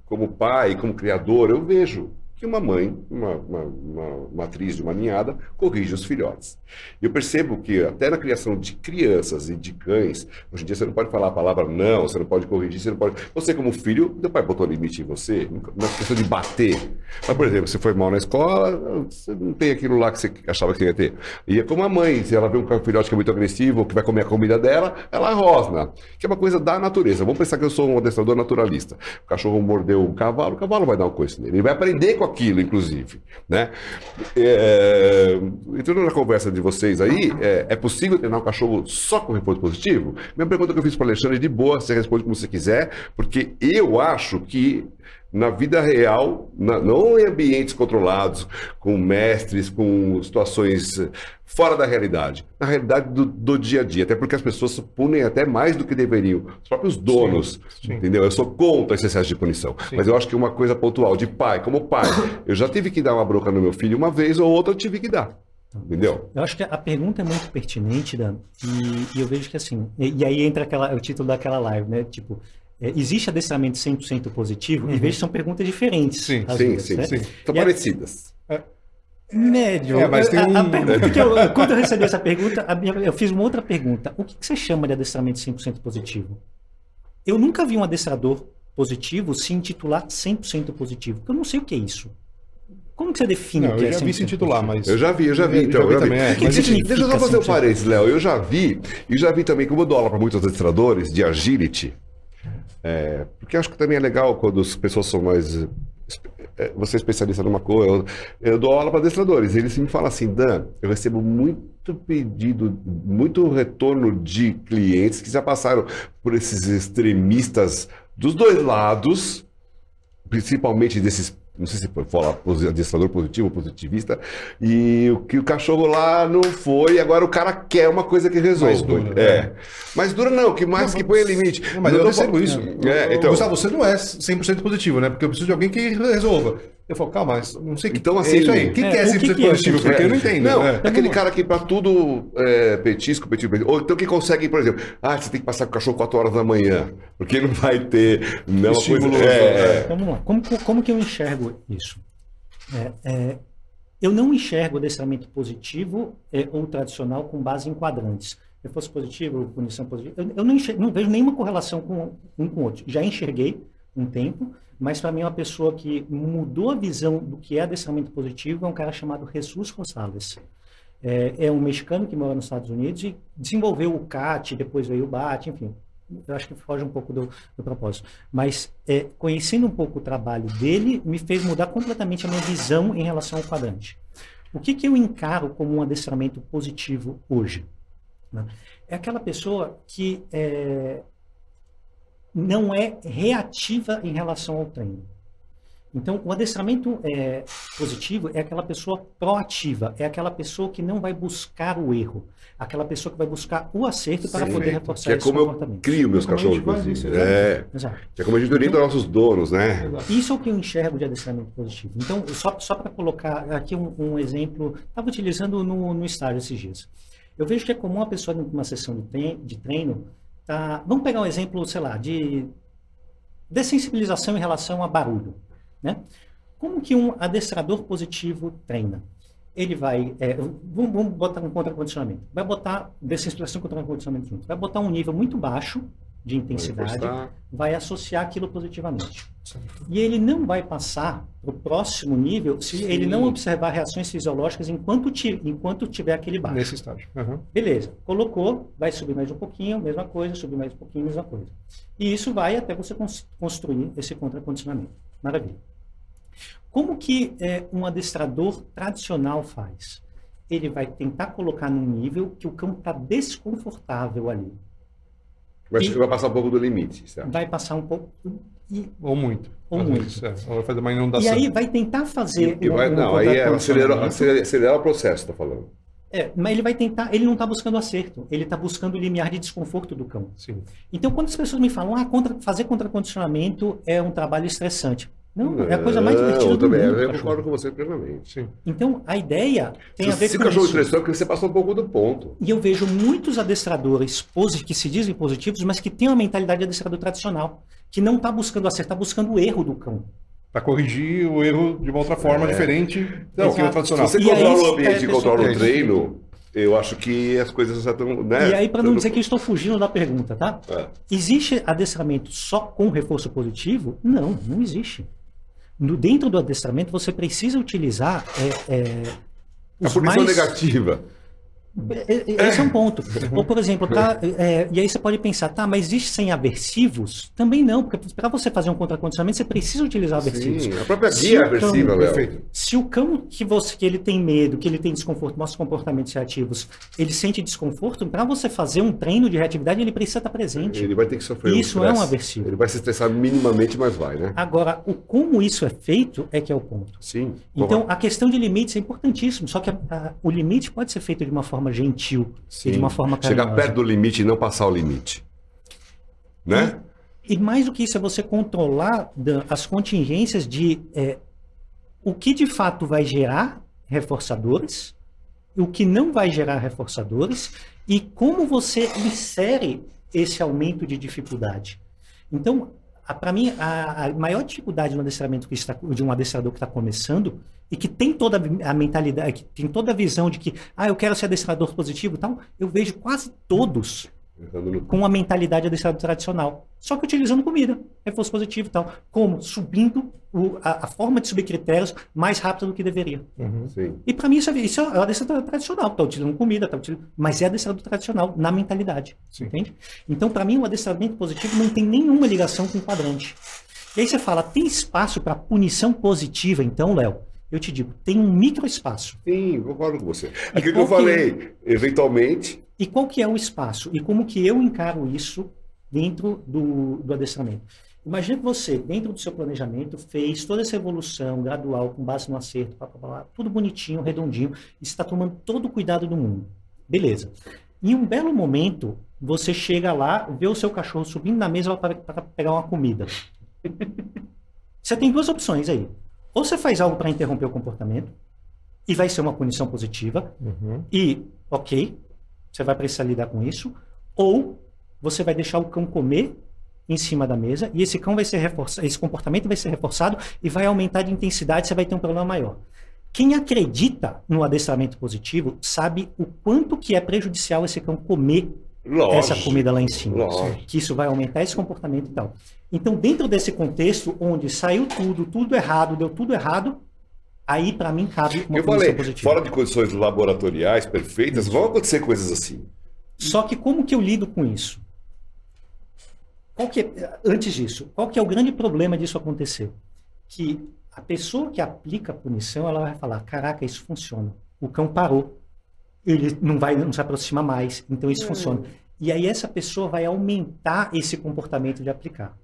como pai, como criador, eu vejo que uma mãe, uma atriz de uma ninhada, corrige os filhotes. Eu percebo que até na criação de crianças e de cães, hoje em dia você não pode falar a palavra não, você não pode corrigir, você não pode... Você como filho, teu pai botou limite em você, não é questão de bater. Mas, por exemplo, você foi mal na escola, você não tem aquilo lá que você achava que você ia ter. E é como a mãe, se ela vê um filhote que é muito agressivo, ou que vai comer a comida dela, ela rosna, que é uma coisa da natureza. Vamos pensar que eu sou um adestrador naturalista. O cachorro mordeu o cavalo vai dar uma coisa nele. Ele vai aprender com aquilo, inclusive, né? Entrando na conversa de vocês aí, é possível treinar um cachorro só com reforço positivo? Minha pergunta que eu fiz para o Alexandre, de boa, você responde como você quiser, porque eu acho que na vida real, não em ambientes controlados, com mestres, com situações fora da realidade, na realidade do dia a dia, até porque as pessoas punem até mais do que deveriam, os próprios donos, sim. Entendeu? Eu sou contra esse excesso de punição, sim. Mas eu acho que uma coisa pontual, de pai, como pai, eu já tive que dar uma bronca no meu filho uma vez ou outra, eu tive que dar. Entendeu? Eu acho que a pergunta é muito pertinente, Dan, e eu vejo que assim, e aí entra o título daquela live, né? Tipo, existe adestramento 100% positivo? E vejo que são perguntas diferentes. Sim. Estão parecidas. Médio. Mas tem a pergunta que quando eu recebi essa pergunta, eu fiz uma outra pergunta. O que você chama de adestramento 100% positivo? Eu nunca vi um adestrador positivo se intitular 100% positivo, porque eu não sei o que é isso. Como que você define o que é 100% Eu já vi se intitular, mas... Eu já vi. Deixa eu só fazer um parênteses, Léo. Eu já vi também, como eu dou aula para muitos adestradores de agility, porque acho que também é legal quando as pessoas são mais... Você é especialista numa coisa, eu dou aula para adestradores, eles me falam assim, Dan, eu recebo muito pedido, muito retorno de clientes que já passaram por esses extremistas dos dois lados, principalmente desses, não sei se pode falar adestrador positivo ou positivista, e o que o cachorro lá não foi, agora o cara quer uma coisa que resolva. Mais dura, Mais dura não, que mais que põe limite. Mas eu recebo isso. Então... Gustavo, você não é 100% positivo, né? Porque eu preciso de alguém que resolva. Eu falo, calma, mas não sei o que... Então, assim, é isso aí. O que é 100% positivo? Porque eu não entendo. Não, aquele cara que para tudo petisco. Ou então que consegue, por exemplo, você tem que passar com o cachorro 4 horas da manhã, porque não vai ter... Não, estímulo. Vamos lá. Como que eu enxergo isso? Eu não enxergo adestramento positivo ou tradicional com base em quadrantes. Reforço positivo, punição positiva. Eu não vejo nenhuma correlação com um com o outro. Já enxerguei um tempo, mas para mim uma pessoa que mudou a visão do que é adestramento positivo é um cara chamado Jesus Rosales. É um mexicano que mora nos Estados Unidos e desenvolveu o CAT, depois veio o BAT, enfim. Eu acho que foge um pouco do propósito. Mas conhecendo um pouco o trabalho dele, me fez mudar completamente a minha visão em relação ao quadrante. O que eu encaro como um adestramento positivo hoje? É aquela pessoa que não é reativa em relação ao treino. Então, o adestramento positivo é aquela pessoa proativa, é aquela pessoa que não vai buscar o erro, aquela pessoa que vai buscar o acerto para poder reforçar esse comportamento. Que é como eu crio meus cachorros. Exato. Que é como a gente orienta nossos donos, né? Isso é o que eu enxergo de adestramento positivo. Então, só para colocar aqui um exemplo, estava utilizando no estágio esses dias. Eu vejo que é comum a pessoa, numa sessão de treino, vamos pegar um exemplo, sei lá, de dessensibilização em relação a barulho. Né? Como que um adestrador positivo treina? Ele vai, vamos botar um contra-condicionamento, vai botar dessensibilização contra-condicionamento junto, vai botar um nível muito baixo de intensidade, vai associar aquilo positivamente. E ele não vai passar para o próximo nível se ele não observar reações fisiológicas enquanto tiver aquele baixo. Nesse estágio. Beleza, colocou, vai subir mais um pouquinho, mesma coisa, subir mais um pouquinho, mesma coisa. E isso vai até você construir esse contra-condicionamento. Maravilha. Como que um adestrador tradicional faz? Ele vai tentar colocar num nível que o cão está desconfortável ali. Vai passar um pouco do limite, certo? Vai passar um pouco... Ou muito. Ou muito. Ou vai fazer uma inundação. E aí vai tentar fazer... aí acelera o processo, está falando. Mas ele vai tentar... Ele não está buscando acerto. Ele está buscando o limiar de desconforto do cão. Sim. Então, quando as pessoas me falam, fazer contra-condicionamento é um trabalho estressante. Não, é a coisa mais divertida do mundo. Eu concordo com você plenamente. Sim. Então, a ideia tem a ver com isso. Se o cachorro estressou é porque você passou um pouco do ponto. E eu vejo muitos adestradores que se dizem positivos, mas que têm uma mentalidade de adestrador tradicional, que não está buscando acertar, está buscando o erro do cão. para corrigir o erro de uma outra forma diferente do que o tradicional. Se você controla o ambiente e controla o treino, eu acho que as coisas já estão... Né? E aí, para não dizer que eu estou fugindo da pergunta, tá? Existe adestramento só com reforço positivo? Não, não existe. Dentro do adestramento, você precisa utilizar a punição negativa. Esse é um ponto. Ou, por exemplo, e aí você pode pensar, tá, mas existe sem aversivos? Também não, porque para você fazer um contracondicionamento, você precisa utilizar aversivos. Sim, a própria guia é aversiva, Léo. Se o cão que ele tem medo, que ele tem desconforto, mostra comportamentos reativos, ele sente desconforto, para você fazer um treino de reatividade, ele precisa estar presente. Ele vai ter que sofrer isso é um aversivo. Ele vai se estressar minimamente, mas vai, né? Agora, como isso é feito é que é o ponto. Sim. Então, a questão de limites é importantíssimo, só que o limite pode ser feito de uma forma gentil, e de uma forma carinhosa. Chegar perto do limite e não passar o limite. Né? E mais do que isso é você controlar as contingências de o que de fato vai gerar reforçadores, o que não vai gerar reforçadores e como você insere esse aumento de dificuldade. Então, para mim, a maior dificuldade no adestramento de um adestrador que está começando e que tem toda a mentalidade, que tem toda a visão de que eu quero ser adestrador positivo e tal, eu vejo quase todos com a mentalidade de adestrador tradicional, só que utilizando comida, reforço positivo e tal, como subindo a forma de subir critérios mais rápido do que deveria. E para mim isso é o adestrador tradicional, está utilizando comida, mas é adestrador tradicional na mentalidade, entende? Então para mim o adestramento positivo não tem nenhuma ligação com o quadrante. E aí você fala, tem espaço para punição positiva então, Léo? Eu te digo, tem um micro espaço. Sim, concordo com você. Aquilo que eu falei, eventualmente... E qual que é o espaço? E como que eu encaro isso dentro do adestramento? Imagina que você, dentro do seu planejamento, fez toda essa evolução gradual, com base no acerto, tudo bonitinho, redondinho, e está tomando todo o cuidado do mundo. Beleza. Em um belo momento, você chega lá, vê o seu cachorro subindo na mesa para pegar uma comida. Você tem duas opções aí. Ou você faz algo para interromper o comportamento, e vai ser uma punição positiva, e, ok, você vai precisar lidar com isso, ou você vai deixar o cão comer em cima da mesa, e esse cão vai ser reforçado, esse comportamento vai ser reforçado, e vai aumentar de intensidade, você vai ter um problema maior. Quem acredita no adestramento positivo, sabe o quanto que é prejudicial esse cão comer essa comida lá em cima. Que isso vai aumentar esse comportamento e tal. Então, dentro desse contexto, onde saiu tudo errado, deu tudo errado, aí, para mim, cabe uma punição positiva. Fora de condições laboratoriais perfeitas, vão acontecer coisas assim. Só que como que eu lido com isso? Antes disso, qual que é o grande problema disso acontecer? Que a pessoa que aplica a punição, ela vai falar, caraca, isso funciona. O cão parou. Ele não se aproxima mais, então isso funciona. E aí essa pessoa vai aumentar esse comportamento de aplicar.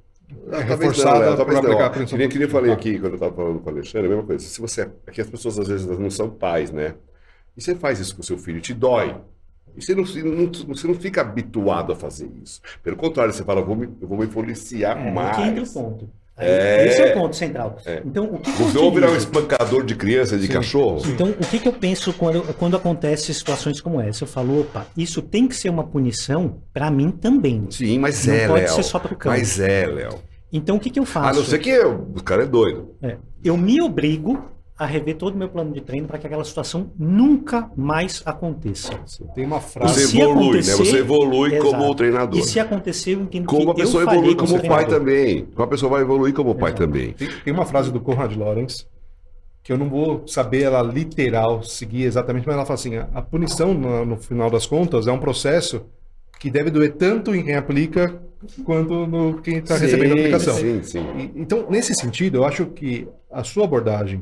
Talvez não. Que nem eu falei aqui, quando eu estava falando com o Alexandre, a mesma coisa. Se você, aqui as pessoas às vezes não são pais, né? E você faz isso com o seu filho, te dói. E você não fica habituado a fazer isso. Pelo contrário, você fala, eu vou me policiar mais. Aqui entra o ponto. Esse é o ponto central. Então, o que você vai virar um espancador de criança, de cachorro? Então, o que eu penso quando acontece situações como essa? Eu falo, opa, isso tem que ser uma punição para mim também. Sim, mas não pode ser só para o cão. Mas Léo. Então, o que eu faço? A não ser que o cara é doido. Eu me obrigo a rever todo o meu plano de treino para que aquela situação nunca mais aconteça. Tem uma frase. Você evolui, né? Você evolui como treinador. E se acontecer, eu entendo como que a pessoa evolui como pai também. Como a pessoa vai evoluir como pai também. Tem uma frase do Conrad Lorenz, que eu não vou saber ela literal, seguir exatamente, mas ela fala assim, a punição, no final das contas, é um processo que deve doer tanto em quem aplica, quanto no quem está recebendo a aplicação. Então, nesse sentido, eu acho que a sua abordagem,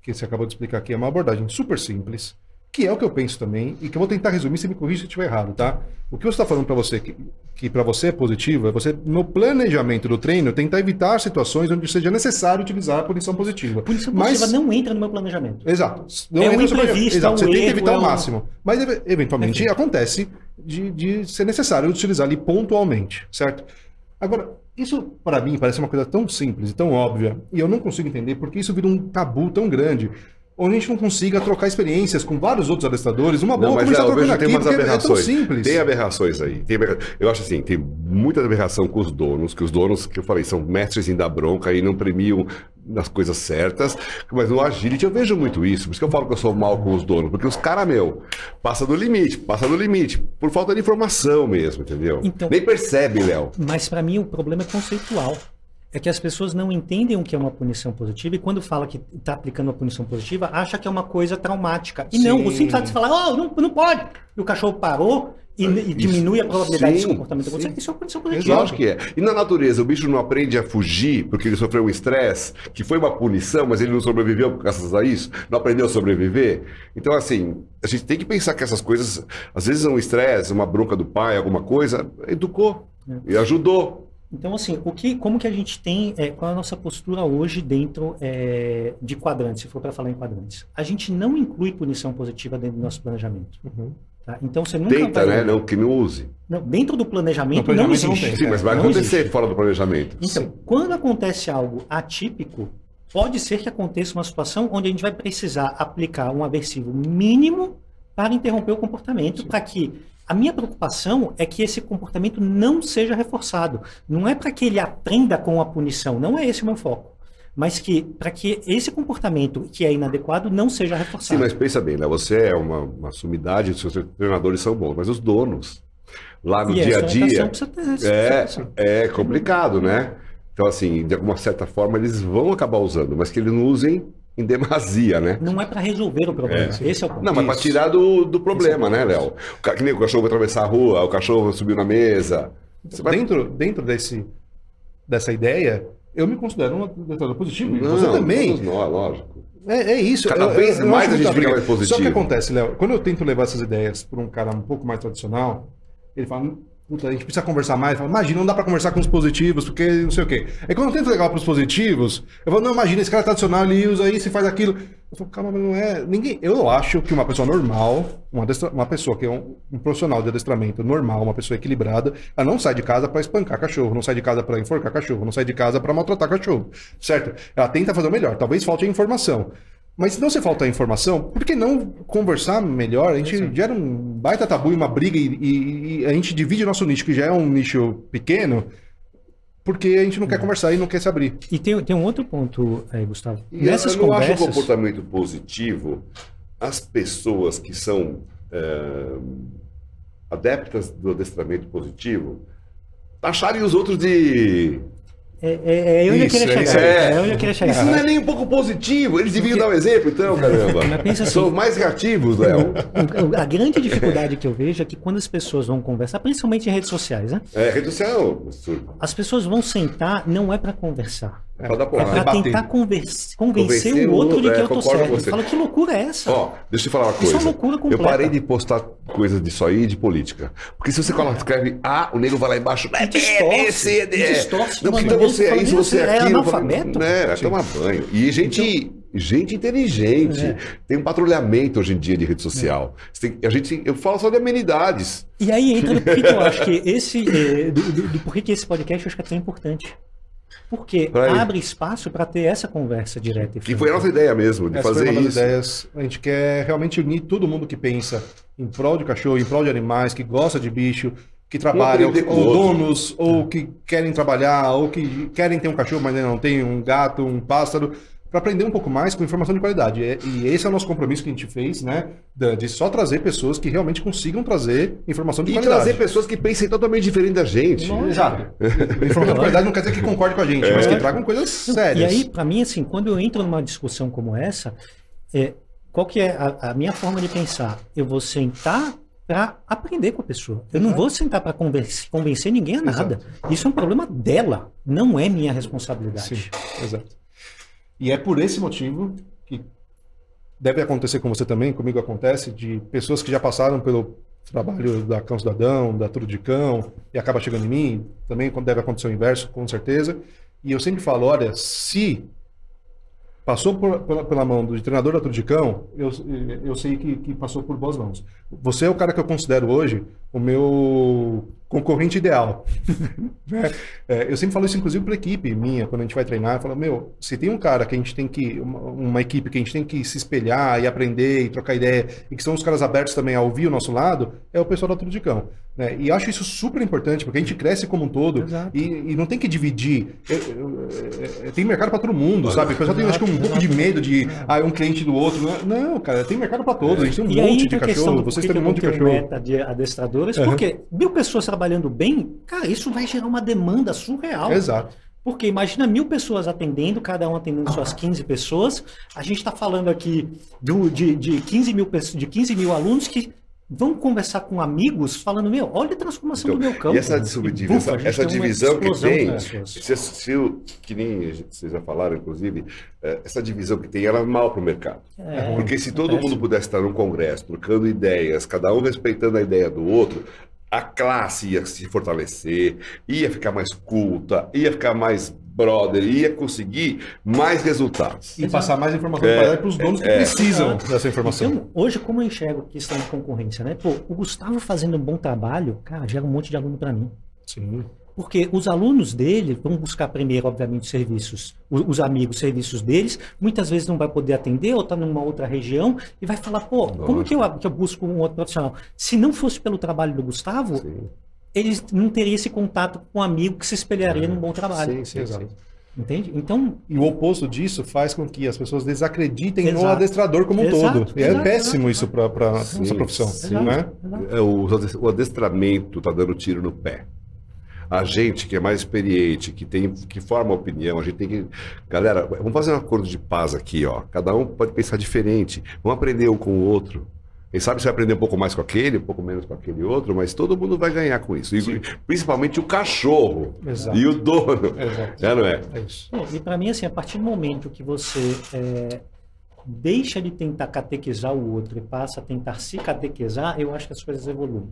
que você acabou de explicar aqui, é uma abordagem super simples, que é o que eu penso também, e que eu vou tentar resumir, se me corrija se eu estiver errado, tá? O que você está falando para você, que para você é positivo, é você, no planejamento do treino, tentar evitar situações onde seja necessário utilizar a punição positiva. Punição positiva não entra no meu planejamento. Exato. Não entra no planejamento. Exato. Você tenta evitar o máximo. Mas, eventualmente, acontece de ser necessário utilizar ali pontualmente, certo? Agora, isso, para mim, parece uma coisa tão simples e tão óbvia, e eu não consigo entender porque isso vira um tabu tão grande, onde a gente não consiga trocar experiências com vários outros adestradores, uma boa mas tem umas aberrações. É tão simples. Tem aberrações aí. Eu acho assim, tem muita aberração com os donos, que eu falei, são mestres em dar bronca e não premiam nas coisas certas, mas no agility eu vejo muito isso. Por isso que eu falo que eu sou mal com os donos, porque os caras, passa do limite, por falta de informação mesmo, entendeu? Então, nem percebe, Léo. Mas para mim o problema é conceitual. É que as pessoas não entendem o que é uma punição positiva e quando fala que está aplicando uma punição positiva, acha que é uma coisa traumática. E não, o simples fato de falar, não pode. E o cachorro parou e diminui a probabilidade desse comportamento acontecer. Isso é uma punição positiva. Lógico que é. E na natureza, o bicho não aprende a fugir porque ele sofreu um estresse, que foi uma punição, mas ele não sobreviveu graças a isso, não aprendeu a sobreviver. Então, assim, a gente tem que pensar que essas coisas, às vezes um estresse, uma bronca do pai, alguma coisa, educou e ajudou. Então, assim, como que a gente tem, qual é a nossa postura hoje dentro de quadrantes, se for para falar em quadrantes? A gente não inclui punição positiva dentro do nosso planejamento. Tá? Então, você nunca tenta, vai... né? Não, que não use. Não, dentro do planejamento não existe. Sim, mas vai acontecer fora do planejamento. Então, quando acontece algo atípico, pode ser que aconteça uma situação onde a gente vai precisar aplicar um aversivo mínimo para interromper o comportamento, para que a minha preocupação é que esse comportamento não seja reforçado. Não é para que ele aprenda com a punição, não é esse o meu foco. Mas para que esse comportamento que é inadequado não seja reforçado. Sim, mas pensa bem, né? Você é uma sumidade, os seus treinadores são bons, mas os donos, lá no dia a dia, é complicado, né? Então, assim, de alguma certa forma, eles vão acabar usando, mas que eles não usem em demasia, né? Não é para resolver o problema. Esse é o ponto. Não, mas para tirar do problema, né, Léo? Que nem o cachorro vai atravessar a rua, o cachorro subiu na mesa. Dentro dessa ideia, eu me considero um adestrador positivo. Não, você também. Todos nós, lógico. É isso. Cada vez mais a gente fica mais positivo. Só que acontece, Léo, quando eu tento levar essas ideias para um cara um pouco mais tradicional, ele fala, puta, a gente precisa conversar mais. Fala, imagina, não dá para conversar com os positivos, porque não sei o quê. Aí quando eu tento levar para os positivos, eu falo, não, imagina, esse cara é tradicional, ele usa isso e faz aquilo. Eu falo, calma, mas não é... Ninguém... Eu acho que uma pessoa normal, uma pessoa que é um profissional de adestramento normal, uma pessoa equilibrada, ela não sai de casa para espancar cachorro, não sai de casa para enforcar cachorro, não sai de casa para maltratar cachorro, certo? Ela tenta fazer o melhor, talvez falte a informação. Mas se não se falta a informação, por que não conversar melhor? A gente gera um baita tabu e uma briga e a gente divide o nosso nicho, que já é um nicho pequeno, porque a gente não quer conversar e não quer se abrir. E tem um outro ponto aí, Gustavo. Nessas eu não acho o comportamento positivo as pessoas que são adeptas do adestramento positivo acharem os outros de... É onde eu queria chegar. Isso não é nem um pouco positivo. Eles deviam dar um exemplo, então, caramba. Assim, são mais reativos, Léo. A grande dificuldade que eu vejo é que quando as pessoas vão conversar, principalmente em redes sociais, né? Rede social. As pessoas vão sentar, não é para conversar. É para tentar convencer o outro de que eu tô certo. Fala, que loucura é essa? Ó, deixa eu te falar uma coisa. Isso é uma loucura completa. Eu parei de postar coisas disso aí de política. Porque se você escreve A, o nego vai lá embaixo. Distorce. Não, porque você é isso, você é aquilo. Analfabeto? Vai tomar banho. E gente inteligente. Tem um patrulhamento hoje em dia de rede social. Eu falo só de amenidades. E aí entra no porquê que eu acho que do porquê que esse podcast eu acho que é tão importante. Porque abre espaço para ter essa conversa direta. Que foi a nossa ideia mesmo, de fazer isso. Ideias. A gente quer realmente unir todo mundo que pensa em prol de cachorro, em prol de animais, que gosta de bicho, que trabalham, ou donos, ou que querem trabalhar, ou que querem ter um cachorro, mas ainda não tem, um gato, um pássaro, para aprender um pouco mais com informação de qualidade. E esse é o nosso compromisso que a gente fez, né? De só trazer pessoas que realmente consigam trazer informação de qualidade. E trazer pessoas que pensem totalmente diferente da gente. Exato. Informação de qualidade não quer dizer que concorde com a gente, mas que tragam coisas sérias. E aí, para mim, assim, quando eu entro numa discussão como essa, qual que é a minha forma de pensar? Eu vou sentar para aprender com a pessoa. Eu não vou sentar para convencer ninguém a nada. Exato. Isso é um problema dela, não é minha responsabilidade. Sim, exato. E é por esse motivo que deve acontecer com você também, comigo acontece, de pessoas que já passaram pelo trabalho da Cão Cidadão, da Tudo de Cão, e acaba chegando em mim, também deve acontecer o inverso, com certeza. E eu sempre falo, olha, se passou pela mão do treinador da Tudo de Cão, eu sei que passou por boas mãos. Você é o cara que eu considero hoje o meu concorrente ideal. Né? Eu sempre falo isso, inclusive, para a equipe minha, quando a gente vai treinar, eu falo, meu, se tem um cara que a gente tem que, uma equipe que a gente tem que se espelhar e aprender e trocar ideia, e que são os caras abertos também a ouvir o nosso lado, é o pessoal da Tudo de Cão. Né? E acho isso super importante, porque a gente cresce como um todo e não tem que dividir. Tem mercado para todo mundo, sabe? O pessoal tem, acho que, um pouco de medo de um cliente do outro. Não, cara, tem mercado para todos. A gente tem um monte de cachorro, vocês têm um monte de cachorro. Meta de adestradores, porque 1.000 pessoas trabalhando bem, cara, isso vai gerar uma demanda surreal. Exato. Porque imagina 1.000 pessoas atendendo, cada um atendendo suas 15 pessoas. A gente está falando aqui de 15 mil alunos que vão conversar com amigos falando, olha a transformação do meu campo. E essa subdivisão, essa divisão que tem, que nem vocês já falaram, inclusive, essa divisão que tem, ela é mal para o mercado. Porque se todo mundo pudesse estar num congresso, trocando ideias, cada um respeitando a ideia do outro, a classe ia se fortalecer, ia ficar mais culta, ia ficar mais brother, ia conseguir mais resultados. E passar mais informação para os donos que precisam dessa informação. Então, hoje, como eu enxergo a questão de concorrência, né? Pô, o Gustavo fazendo um bom trabalho, cara, gera um monte de aluno para mim. Sim. Porque os alunos dele vão buscar primeiro, obviamente, serviços, os amigos, serviços deles, muitas vezes não vai poder atender ou está numa outra região e vai falar, pô, como que eu busco um outro profissional? Se não fosse pelo trabalho do Gustavo, eles não teriam esse contato com um amigo que se espelharia num bom trabalho. Sim, exato. Entende? Então, e o oposto disso faz com que as pessoas desacreditem no adestrador como um todo. E é péssimo isso para nossa profissão. Né? O adestramento está dando tiro no pé. A gente que é mais experiente, que forma opinião, a gente tem que... Galera, vamos fazer um acordo de paz aqui, ó. Cada um pode pensar diferente. Vamos aprender um com o outro. Quem sabe você vai aprender um pouco mais com aquele, um pouco menos com aquele outro, mas todo mundo vai ganhar com isso. E, principalmente o cachorro e o dono. Não é? É isso. E para mim, assim, a partir do momento que você deixa de tentar catequizar o outro e passa a tentar se catequizar, eu acho que as coisas evoluem.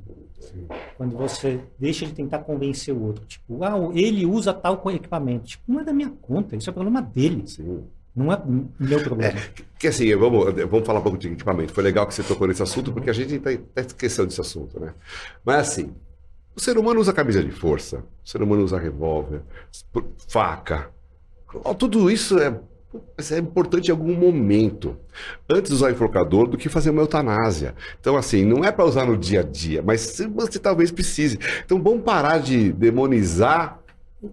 Quando você deixa de tentar convencer o outro, tipo, ele usa tal equipamento, tipo, não é da minha conta, isso é problema dele. Não é meu problema. Que assim, vamos falar um pouco de equipamento. Foi legal que você tocou nesse assunto, porque a gente está esquecendo desse assunto, né? Mas assim, o ser humano usa camisa de força, o ser humano usa revólver, faca. Tudo isso é importante em algum momento. Antes de usar enforcador do que fazer uma eutanásia. Então, assim, não é para usar no dia a dia, mas você talvez precise. Então, vamos parar de demonizar.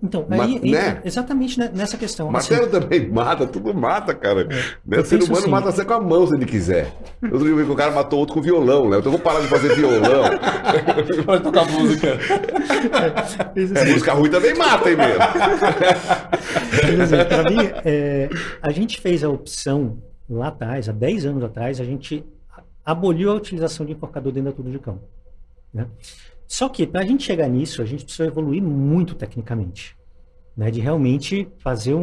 Então, aí entra exatamente nessa questão. Martelo também mata, tudo mata, cara. O ser humano mata você com a mão se ele quiser. Outro dia o cara matou outro com violão, né? Então eu vou parar de fazer violão. Vai tocar música. Música ruim também mata, hein, mesmo? Para mim, a gente fez a opção lá atrás, há 10 anos atrás, a gente aboliu a utilização de enforcador dentro da Tudo de Cão. Né? Só que, para a gente chegar nisso, a gente precisou evoluir muito tecnicamente. Né? De realmente fazer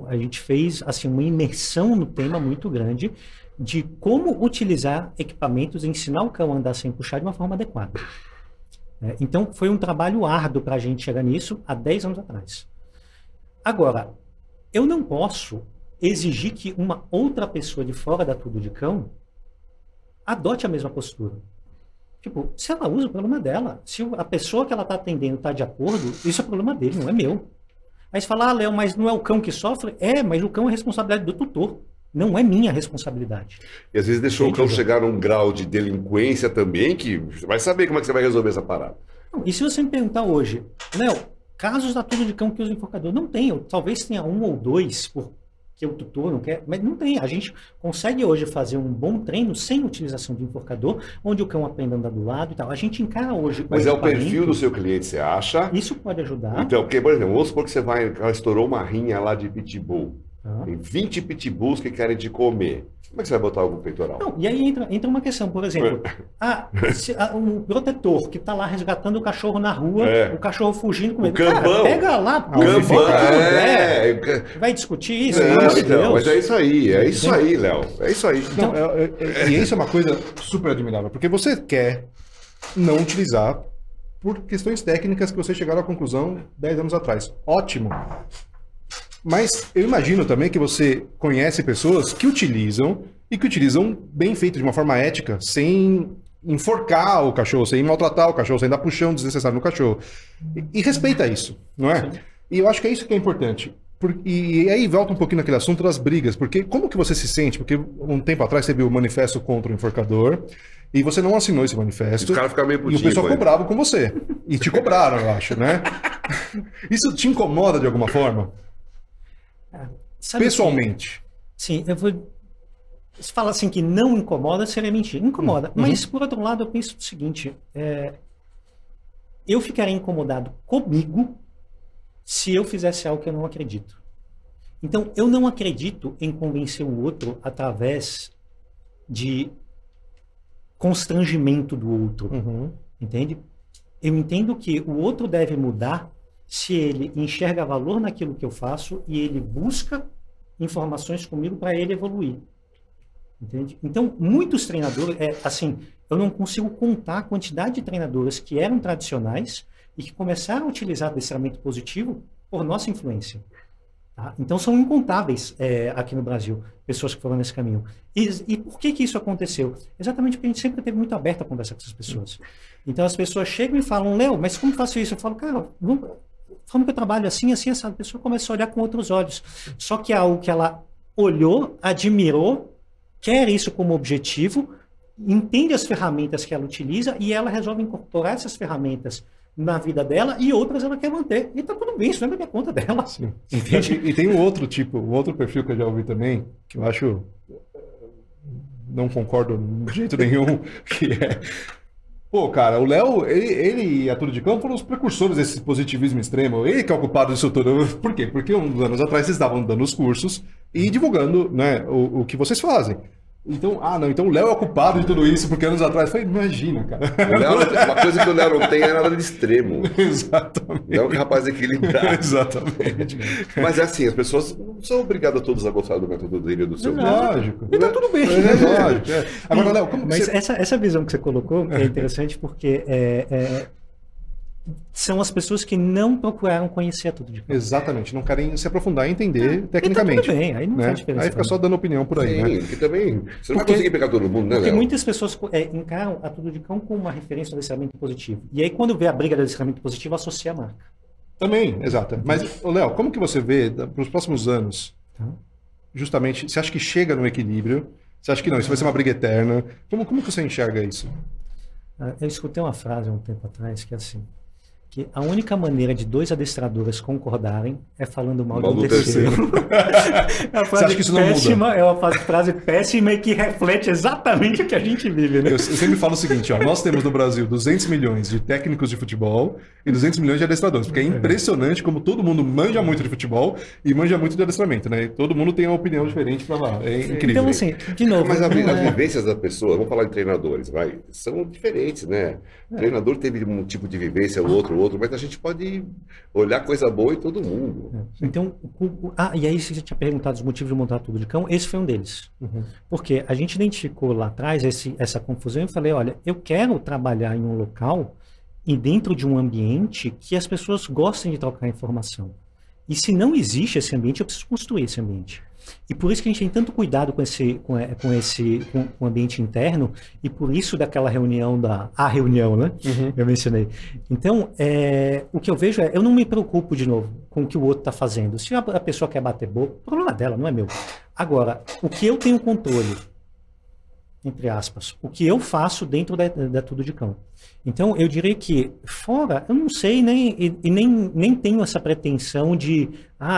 a gente fez assim, uma imersão no tema muito grande de como utilizar equipamentos e ensinar o cão a andar sem puxar de uma forma adequada. Então, foi um trabalho árduo para a gente chegar nisso há 10 anos atrás. Agora, eu não posso exigir que uma outra pessoa de fora da Tudo de Cão adote a mesma postura. Tipo, se ela usa, o problema é dela. Se a pessoa que ela está atendendo está de acordo, isso é problema dele, não é meu. Aí você fala, Léo, mas não é o cão que sofre? Mas o cão é responsabilidade do tutor. Não é minha responsabilidade. E às vezes deixou o cão chegar num grau de delinquência também, que você vai saber como é que você vai resolver essa parada. Não, e se você me perguntar hoje, Léo, casos da Tudo de Cão que usa enforcador? Não tem. Talvez tenha 1 ou 2 que o tutor não quer, mas não tem. A gente consegue hoje fazer um bom treino sem utilização de enforcador, onde o cão aprende a andar do lado e tal. A gente encara hoje... Mas é o perfil do seu cliente, você acha? Isso pode ajudar. Então, porque, por exemplo, vamos supor que você estourou uma rinha lá de pitbull. Tem 20 pitbulls que querem te comer. Como é que você vai botar algum peitoral? Não, e aí entra uma questão, por exemplo, um protetor que está lá resgatando o cachorro na rua, o cachorro fugindo com ele. Cara, pega lá, vai discutir isso? Então, mas é isso aí, Léo. É isso aí. Então, e isso é uma coisa super admirável, porque você quer não utilizar por questões técnicas que você chegaram à conclusão 10 anos atrás. Ótimo. Mas eu imagino também que você conhece pessoas que utilizam e que utilizam bem feito, de uma forma ética, sem enforcar o cachorro, sem maltratar o cachorro, sem dar puxão desnecessário no cachorro. E respeita isso, não é? Sim. E eu acho que é isso que é importante. E aí volta um pouquinho naquele assunto das brigas, porque como que você se sente? Porque um tempo atrás você viu o manifesto contra o enforcador e você não assinou esse manifesto. E o cara fica meio putinho, e o pessoal cobrava com você. E te cobraram, eu acho, né? Isso te incomoda de alguma forma? Pessoalmente. Sim, eu vou... Se fala assim que não incomoda, seria mentira. Incomoda. Mas, por outro lado, eu penso o seguinte. Eu ficaria incomodado comigo se eu fizesse algo que eu não acredito. Então, eu não acredito em convencer o outro através de constrangimento do outro. Entende? Eu entendo que o outro deve mudar se ele enxerga valor naquilo que eu faço e ele busca informações comigo para ele evoluir. Entende? Então, muitos treinadores, assim, eu não consigo contar a quantidade de treinadores que eram tradicionais e que começaram a utilizar adestramento positivo por nossa influência. Tá? Então, são incontáveis aqui no Brasil, pessoas que foram nesse caminho. E por que isso aconteceu? Exatamente porque a gente sempre teve muito aberto a conversar com essas pessoas. Então, as pessoas chegam e falam, Léo, mas como faço isso? Eu falo, cara, como que eu trabalho assim, assim, essa pessoa começa a olhar com outros olhos. Só que é algo que ela olhou, admirou, quer isso como objetivo, entende as ferramentas que ela utiliza e ela resolve incorporar essas ferramentas na vida dela e outras ela quer manter. E tá tudo bem, isso não é da minha conta dela. Sim. E tem um outro tipo, um outro perfil que eu já ouvi também, que eu acho, não concordo de jeito nenhum, que é... Pô, cara, o Léo, ele e a Tudo de Campo foram os precursores desse positivismo extremo. Ele que é o culpado disso tudo. Por quê? Porque uns anos atrás vocês estavam dando os cursos e divulgando, né, o que vocês fazem. Então, então o Léo é o culpado de tudo isso, porque anos atrás foi, imagina, cara. Uma coisa que o Léo não tem é nada de extremo. Exatamente. Léo é um rapaz equilibrado. Exatamente. Mas é assim, as pessoas não são obrigadas todos a gostar do método dele do seu. Lógico. E tá tudo bem. Lógico. Agora, Léo, como Mas essa visão que você colocou é interessante porque são as pessoas que não procuraram conhecer tudo de campo. Exatamente, não querem se aprofundar e entender tecnicamente. Tá tudo bem, aí não faz diferença. Aí fica só dando opinião por aí, né? Porque também você não vai conseguir pegar todo mundo, né, Porque Léo? muitas pessoas encaram a Tudo de Cão como uma referência ao adestramento positivo. E aí quando vê a briga do adestramento positivo, associa a marca. Também, exato. Mas, Léo, como que você vê para os próximos anos, justamente, você acha que chega no equilíbrio? Você acha que não, isso vai ser uma briga eterna? Como que você enxerga isso? Eu escutei uma frase há um tempo atrás que é assim, que a única maneira de dois adestradores concordarem é falando mal do terceiro. É uma frase Você acha que isso não péssima, muda? é uma frase péssima e que reflete exatamente o que a gente vive, né? Eu sempre falo o seguinte, nós temos no Brasil 200 milhões de técnicos de futebol e 200 milhões de adestradores, porque é impressionante como todo mundo manja muito de futebol e manja muito de adestramento, né? E todo mundo tem uma opinião diferente para lá. É incrível. Então, assim, de novo... Mas as vivências da pessoa, vamos falar de treinadores, são diferentes, né? O treinador teve um tipo de vivência, o outro, mas a gente pode olhar coisa boa em todo mundo. Então, e aí você tinha perguntado os motivos de montar Tudo de Cão, esse foi um deles. Porque a gente identificou lá atrás essa confusão e eu falei, olha, eu quero trabalhar em um local e dentro de um ambiente que as pessoas gostem de trocar informação. E se não existe esse ambiente, eu preciso construir esse ambiente. E por isso que a gente tem tanto cuidado com o ambiente interno e por isso daquela reunião, a reunião, né? Eu mencionei. Então, o que eu vejo eu não me preocupo de novo com o que o outro está fazendo. Se a pessoa quer bater boca, o problema dela, não é meu. Agora, o que eu tenho controle, entre aspas, o que eu faço dentro da Tudo de Cão. Então, eu diria que fora, eu não sei nem tenho essa pretensão de,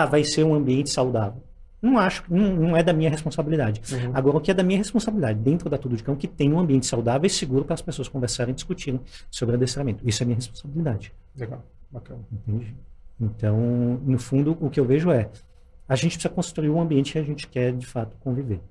vai ser um ambiente saudável. Não acho, não é da minha responsabilidade. Agora, o que é da minha responsabilidade, dentro da Tudo de Cão, que tem um ambiente saudável e seguro para as pessoas conversarem e discutirem sobre adestramento. Isso é minha responsabilidade. Legal, bacana. Entende? Então, no fundo, o que eu vejo a gente precisa construir um ambiente que a gente quer, de fato, conviver.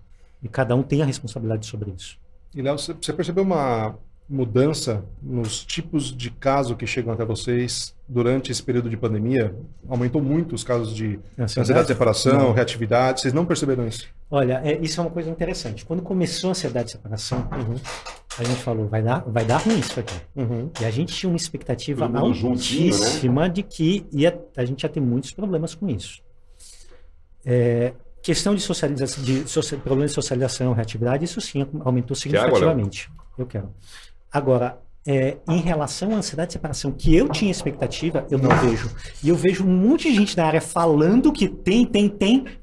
E cada um tem a responsabilidade sobre isso. E, Léo, você percebeu uma mudança nos tipos de caso que chegam até vocês durante esse período de pandemia? Aumentou muito os casos de ansiedade de separação, reatividade. Vocês não perceberam isso? Olha, isso é uma coisa interessante. Quando começou a ansiedade de separação, a gente falou, vai dar ruim isso aqui. E a gente tinha uma expectativa altíssima, né, de que a gente ia ter muitos problemas com isso. Questão de socialização, problemas de socialização, reatividade, isso sim aumentou significativamente. Eu quero. Agora, em relação à ansiedade de separação, que eu tinha expectativa, eu não vejo. E eu vejo um monte de gente na área falando que tem,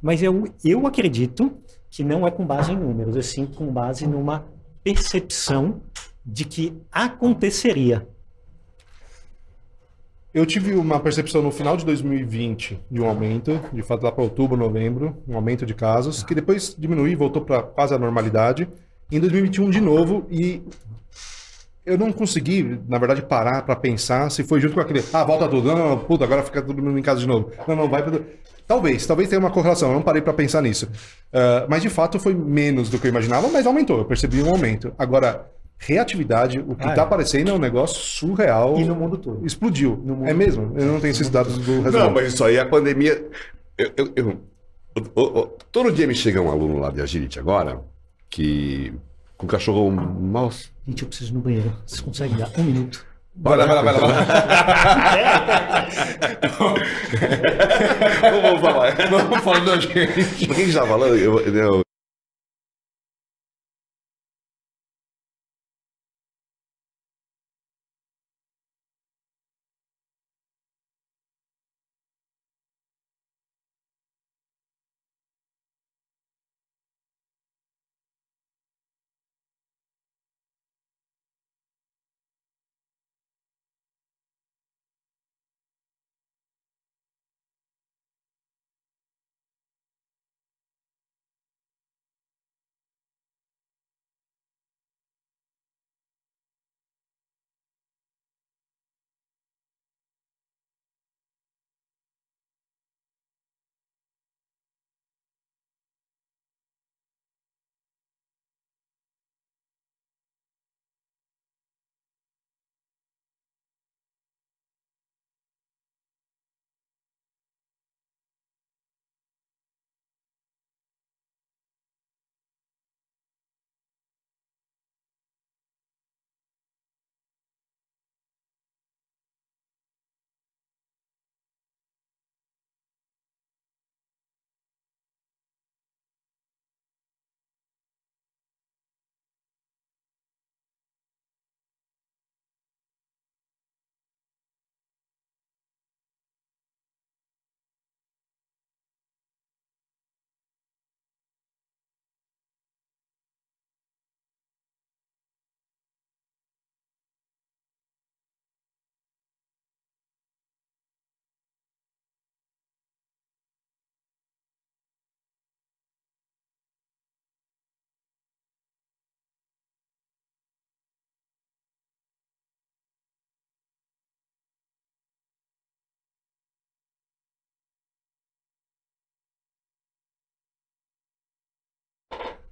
mas eu acredito que não é com base em números, é sim com base numa percepção de que aconteceria. Eu tive uma percepção no final de 2020 de um aumento, de fato lá para outubro, novembro, um aumento de casos, que depois diminuiu e voltou para quase a normalidade. Em 2021 de novo, e eu não consegui, na verdade, parar para pensar se foi junto com aquele, volta tudo, não, puta, agora fica todo mundo em casa de novo. Não, vai para... Talvez tenha uma correlação, eu não parei para pensar nisso. Mas de fato foi menos do que eu imaginava, mas aumentou, eu percebi um aumento. Agora, reatividade, o que está aparecendo é um negócio surreal. E no mundo todo. Explodiu. É mesmo? Eu não tenho esses dados do resumo. Não, mas isso aí, a pandemia... Todo dia me chega um aluno lá de Agility agora, que com o cachorro mal... Gente, eu preciso ir no banheiro. Vocês conseguem dar 1 minuto? Vai lá. Vamos falar. Vamos falar da gente. Por que está falando?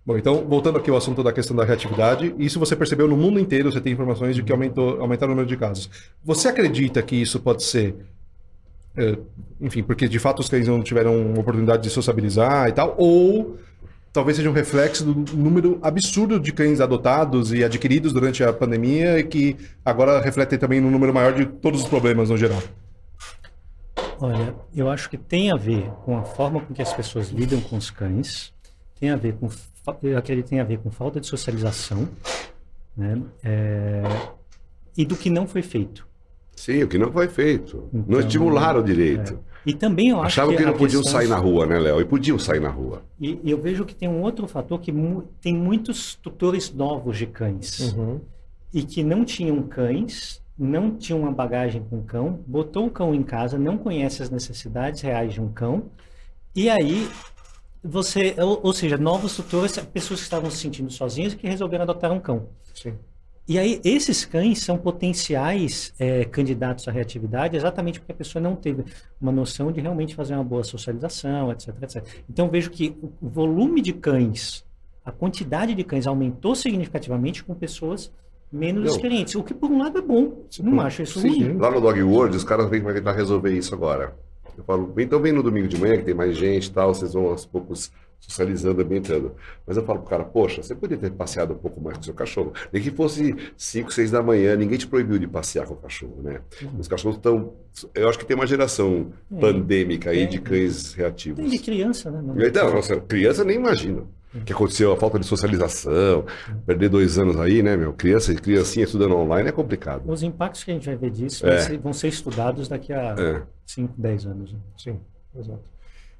Bom, então, voltando aqui ao assunto da questão da reatividade, isso você percebeu no mundo inteiro, você tem informações de que aumentaram o número de casos. Você acredita que isso pode ser, enfim, porque de fato os cães não tiveram oportunidade de sociabilizar e tal, ou talvez seja um reflexo do número absurdo de cães adotados e adquiridos durante a pandemia e que agora refletem também no número maior de todos os problemas no geral? Olha, eu acho que tem a ver com a forma com que as pessoas lidam com os cães, tem a ver com, eu acredito que tem a ver com falta de socialização, né? E do que não foi feito. Sim, o que não foi feito. Então, não estimularam direito. E também eu acho Achavam que não podiam questão... sair na rua, né, Léo? E podiam sair na rua. E eu vejo que tem um outro fator que tem muitos tutores novos de cães e que não tinham cães, não tinham uma bagagem com cão, botou o cão em casa, não conhece as necessidades reais de um cão, e aí você, ou seja, novos tutores, pessoas que estavam se sentindo sozinhas e que resolveram adotar um cão. Sim. E aí esses cães são potenciais candidatos à reatividade exatamente porque a pessoa não teve uma noção de realmente fazer uma boa socialização, etc, etc. Então vejo que o volume de cães, a quantidade de cães aumentou significativamente com pessoas menos experientes, o que por um lado é bom, não acho isso ruim. Lá no Dog World, os caras vêm para tentar resolver isso agora. Eu falo, então vem no domingo de manhã, que tem mais gente e tal, vocês vão aos poucos socializando, ambientando. Mas eu falo pro cara, poxa, você podia ter passeado um pouco mais com o seu cachorro. Nem que fosse 5, 6 da manhã, ninguém te proibiu de passear com o cachorro, né? Os cachorros estão... Eu acho que tem uma geração pandêmica aí de cães reativos. Tem de criança, né? Então, nossa, criança nem imagina. que aconteceu, a falta de socialização, perder 2 anos aí, né, meu? Criancinha estudando online é complicado. Os impactos que a gente vai ver disso vão ser estudados daqui a 5, 10 anos. Né? Sim, exato.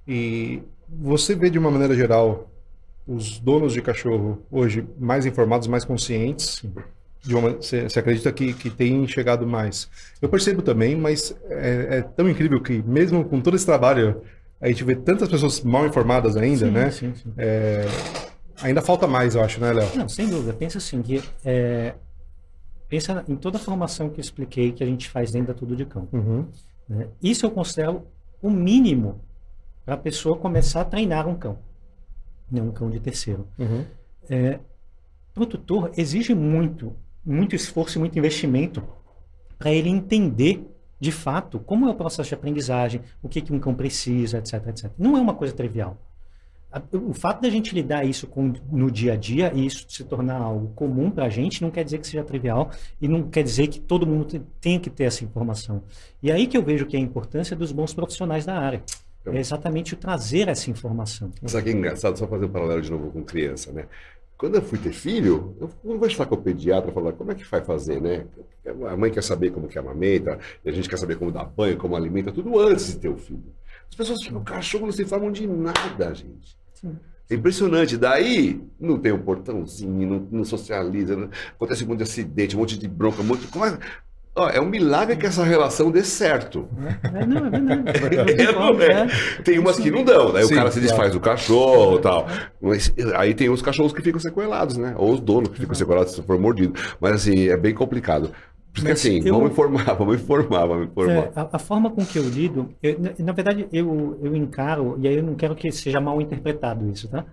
E você vê de uma maneira geral os donos de cachorro hoje mais informados, mais conscientes? Você acredita que tem chegado mais? Eu percebo também, mas é tão incrível que mesmo com todo esse trabalho, a gente vê tantas pessoas mal informadas ainda, sim, né? Sim, sim. Ainda falta mais, eu acho, né, Léo? Não, sem dúvida. Pensa assim, pensa em toda a formação que eu expliquei que a gente faz dentro da Tudo de Cão. Né? Isso eu considero o mínimo para a pessoa começar a treinar um cão. Né? Um cão de terceiro. Para o tutor, exige muito esforço e muito investimento para ele entender de fato como é o processo de aprendizagem, o que um cão precisa, etc, etc. Não é uma coisa trivial. O fato da gente lidar isso no dia a dia e isso se tornar algo comum para a gente não quer dizer que seja trivial e não quer dizer que todo mundo tenha que ter essa informação. E aí que eu vejo que é a importância dos bons profissionais da área. É exatamente o trazer essa informação. Sabe que é engraçado? Só fazer um paralelo de novo com criança, né? Quando eu fui ter filho, eu não vou falar com o pediatra e falar como é que vai fazer, né? A mãe quer saber como que amamenta, e a gente quer saber como dá banho, como alimenta, tudo antes de ter o filho. As pessoas ficam, o cachorro não se informam de nada, gente. Sim. É impressionante. Daí, não tem um portãozinho, não socializa, acontece um monte de acidente, um monte de bronca, é um milagre que essa relação dê certo. Não, é verdade. Tem umas que não dão, daí Sim, o cara se desfaz do cachorro e tal. Mas aí tem os cachorros que ficam sequelados, né? Ou os donos que ficam sequelados se for mordido. Mas assim, é bem complicado. Porque assim, vamos informar. A forma com que eu lido, na verdade, eu encaro, e aí eu não quero que seja mal interpretado isso, tá?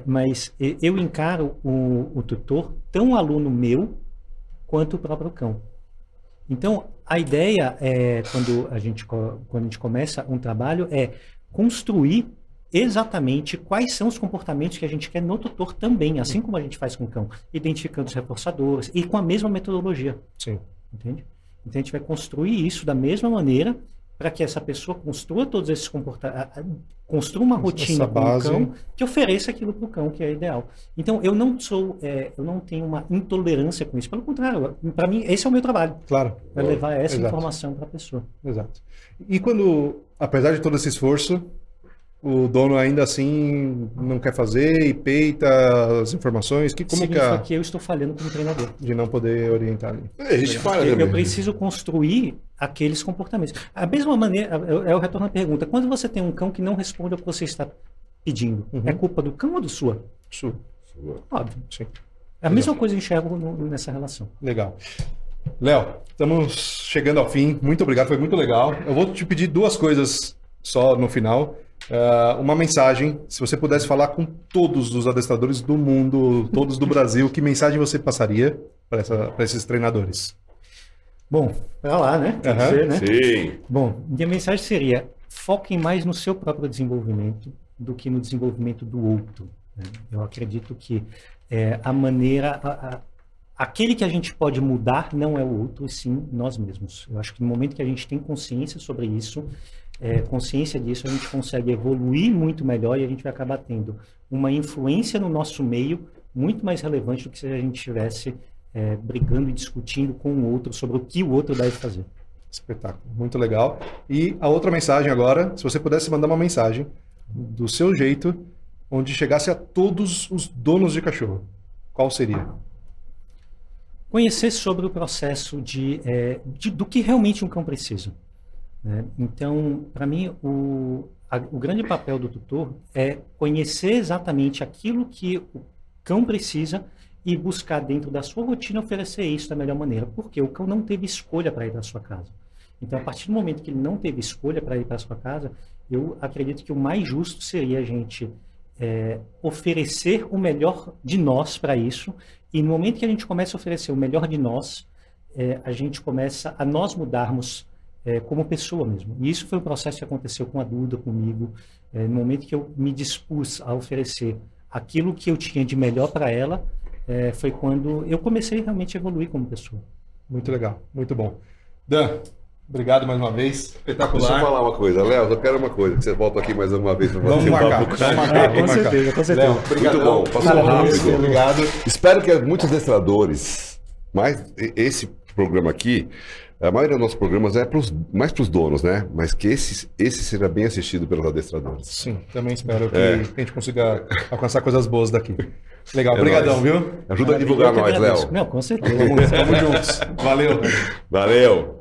Mas eu encaro o tutor tão aluno meu quanto o próprio cão. Então, a ideia quando a gente começa um trabalho é construir exatamente quais são os comportamentos que a gente quer no tutor também, assim como a gente faz com o cão, identificando os reforçadores e com a mesma metodologia. Sim. Entende? Então, a gente vai construir isso da mesma maneira para que essa pessoa construa todos esses comportamentos, construa uma rotina com o cão que ofereça aquilo para o cão que é ideal. Então, eu não tenho uma intolerância com isso. Pelo contrário, para mim, esse é o meu trabalho. Claro. É levar essa informação para a pessoa. Exato. E quando, apesar de todo esse esforço, o dono ainda assim não quer fazer e peita as informações, significa que eu estou falhando como treinador. De não poder orientar ali. A gente fala também. Eu preciso construir aqueles comportamentos. A mesma maneira, eu retorno à pergunta, quando você tem um cão que não responde ao que você está pedindo, é culpa do cão ou do sua? Sua. Óbvio. Sim. É a mesma coisa que eu enxergo nessa relação. Legal. Léo, estamos chegando ao fim. Muito obrigado, foi muito legal. Eu vou te pedir 2 coisas só no final. Uma mensagem, se você pudesse falar com todos os adestradores do mundo, todos do Brasil, que mensagem você passaria para esses treinadores? Bom, para lá, né? Tem que ser, né? Sim. Bom, minha mensagem seria: foquem mais no seu próprio desenvolvimento do que no desenvolvimento do outro. Né? Eu acredito que a maneira... Aquele que a gente pode mudar não é o outro, e sim nós mesmos. Eu acho que no momento que a gente tem consciência sobre isso, consciência disso, a gente consegue evoluir muito melhor e a gente vai acabar tendo uma influência no nosso meio muito mais relevante do que se a gente estivesse brigando e discutindo com o outro sobre o que o outro deve fazer. Espetáculo, muito legal. E a outra mensagem agora, se você pudesse mandar uma mensagem do seu jeito, onde chegasse a todos os donos de cachorro, qual seria? Conhecer sobre o processo do que realmente um cão precisa. Né? Então, para mim, o grande papel do tutor é conhecer exatamente aquilo que o cão precisa e buscar dentro da sua rotina oferecer isso da melhor maneira. Porque o cão não teve escolha para ir para a sua casa. Então, a partir do momento que ele não teve escolha para ir para a sua casa, eu acredito que o mais justo seria a gente oferecer o melhor de nós para isso. E no momento que a gente começa a oferecer o melhor de nós, a gente começa a nós mudarmos como pessoa mesmo. E isso foi um processo que aconteceu com a Duda, comigo. No momento que eu me dispus a oferecer aquilo que eu tinha de melhor para ela, foi quando eu comecei realmente a evoluir como pessoa. Muito legal, muito bom. Dan, Obrigado mais uma vez. Espetacular. Deixa eu falar uma coisa, Léo, eu quero uma coisa, que você volta aqui mais uma vez para Vamos fazer marcar. papo. Vamos marcar. Com certeza, com certeza. Léo, obrigado. Muito bom, passou Parabéns, rápido. Obrigado. Espero que muitos adestradores, mas esse programa aqui, a maioria dos nossos programas é mais para os donos, né? Mas que esse seja bem assistido pelos adestradores. Sim, também espero que a gente consiga alcançar coisas boas daqui. Legal, obrigadão, nóis. viu? Ajuda a divulgar Eu que nós, agradeço. Léo. Não, com certeza. Tamo juntos. Valeu. Valeu.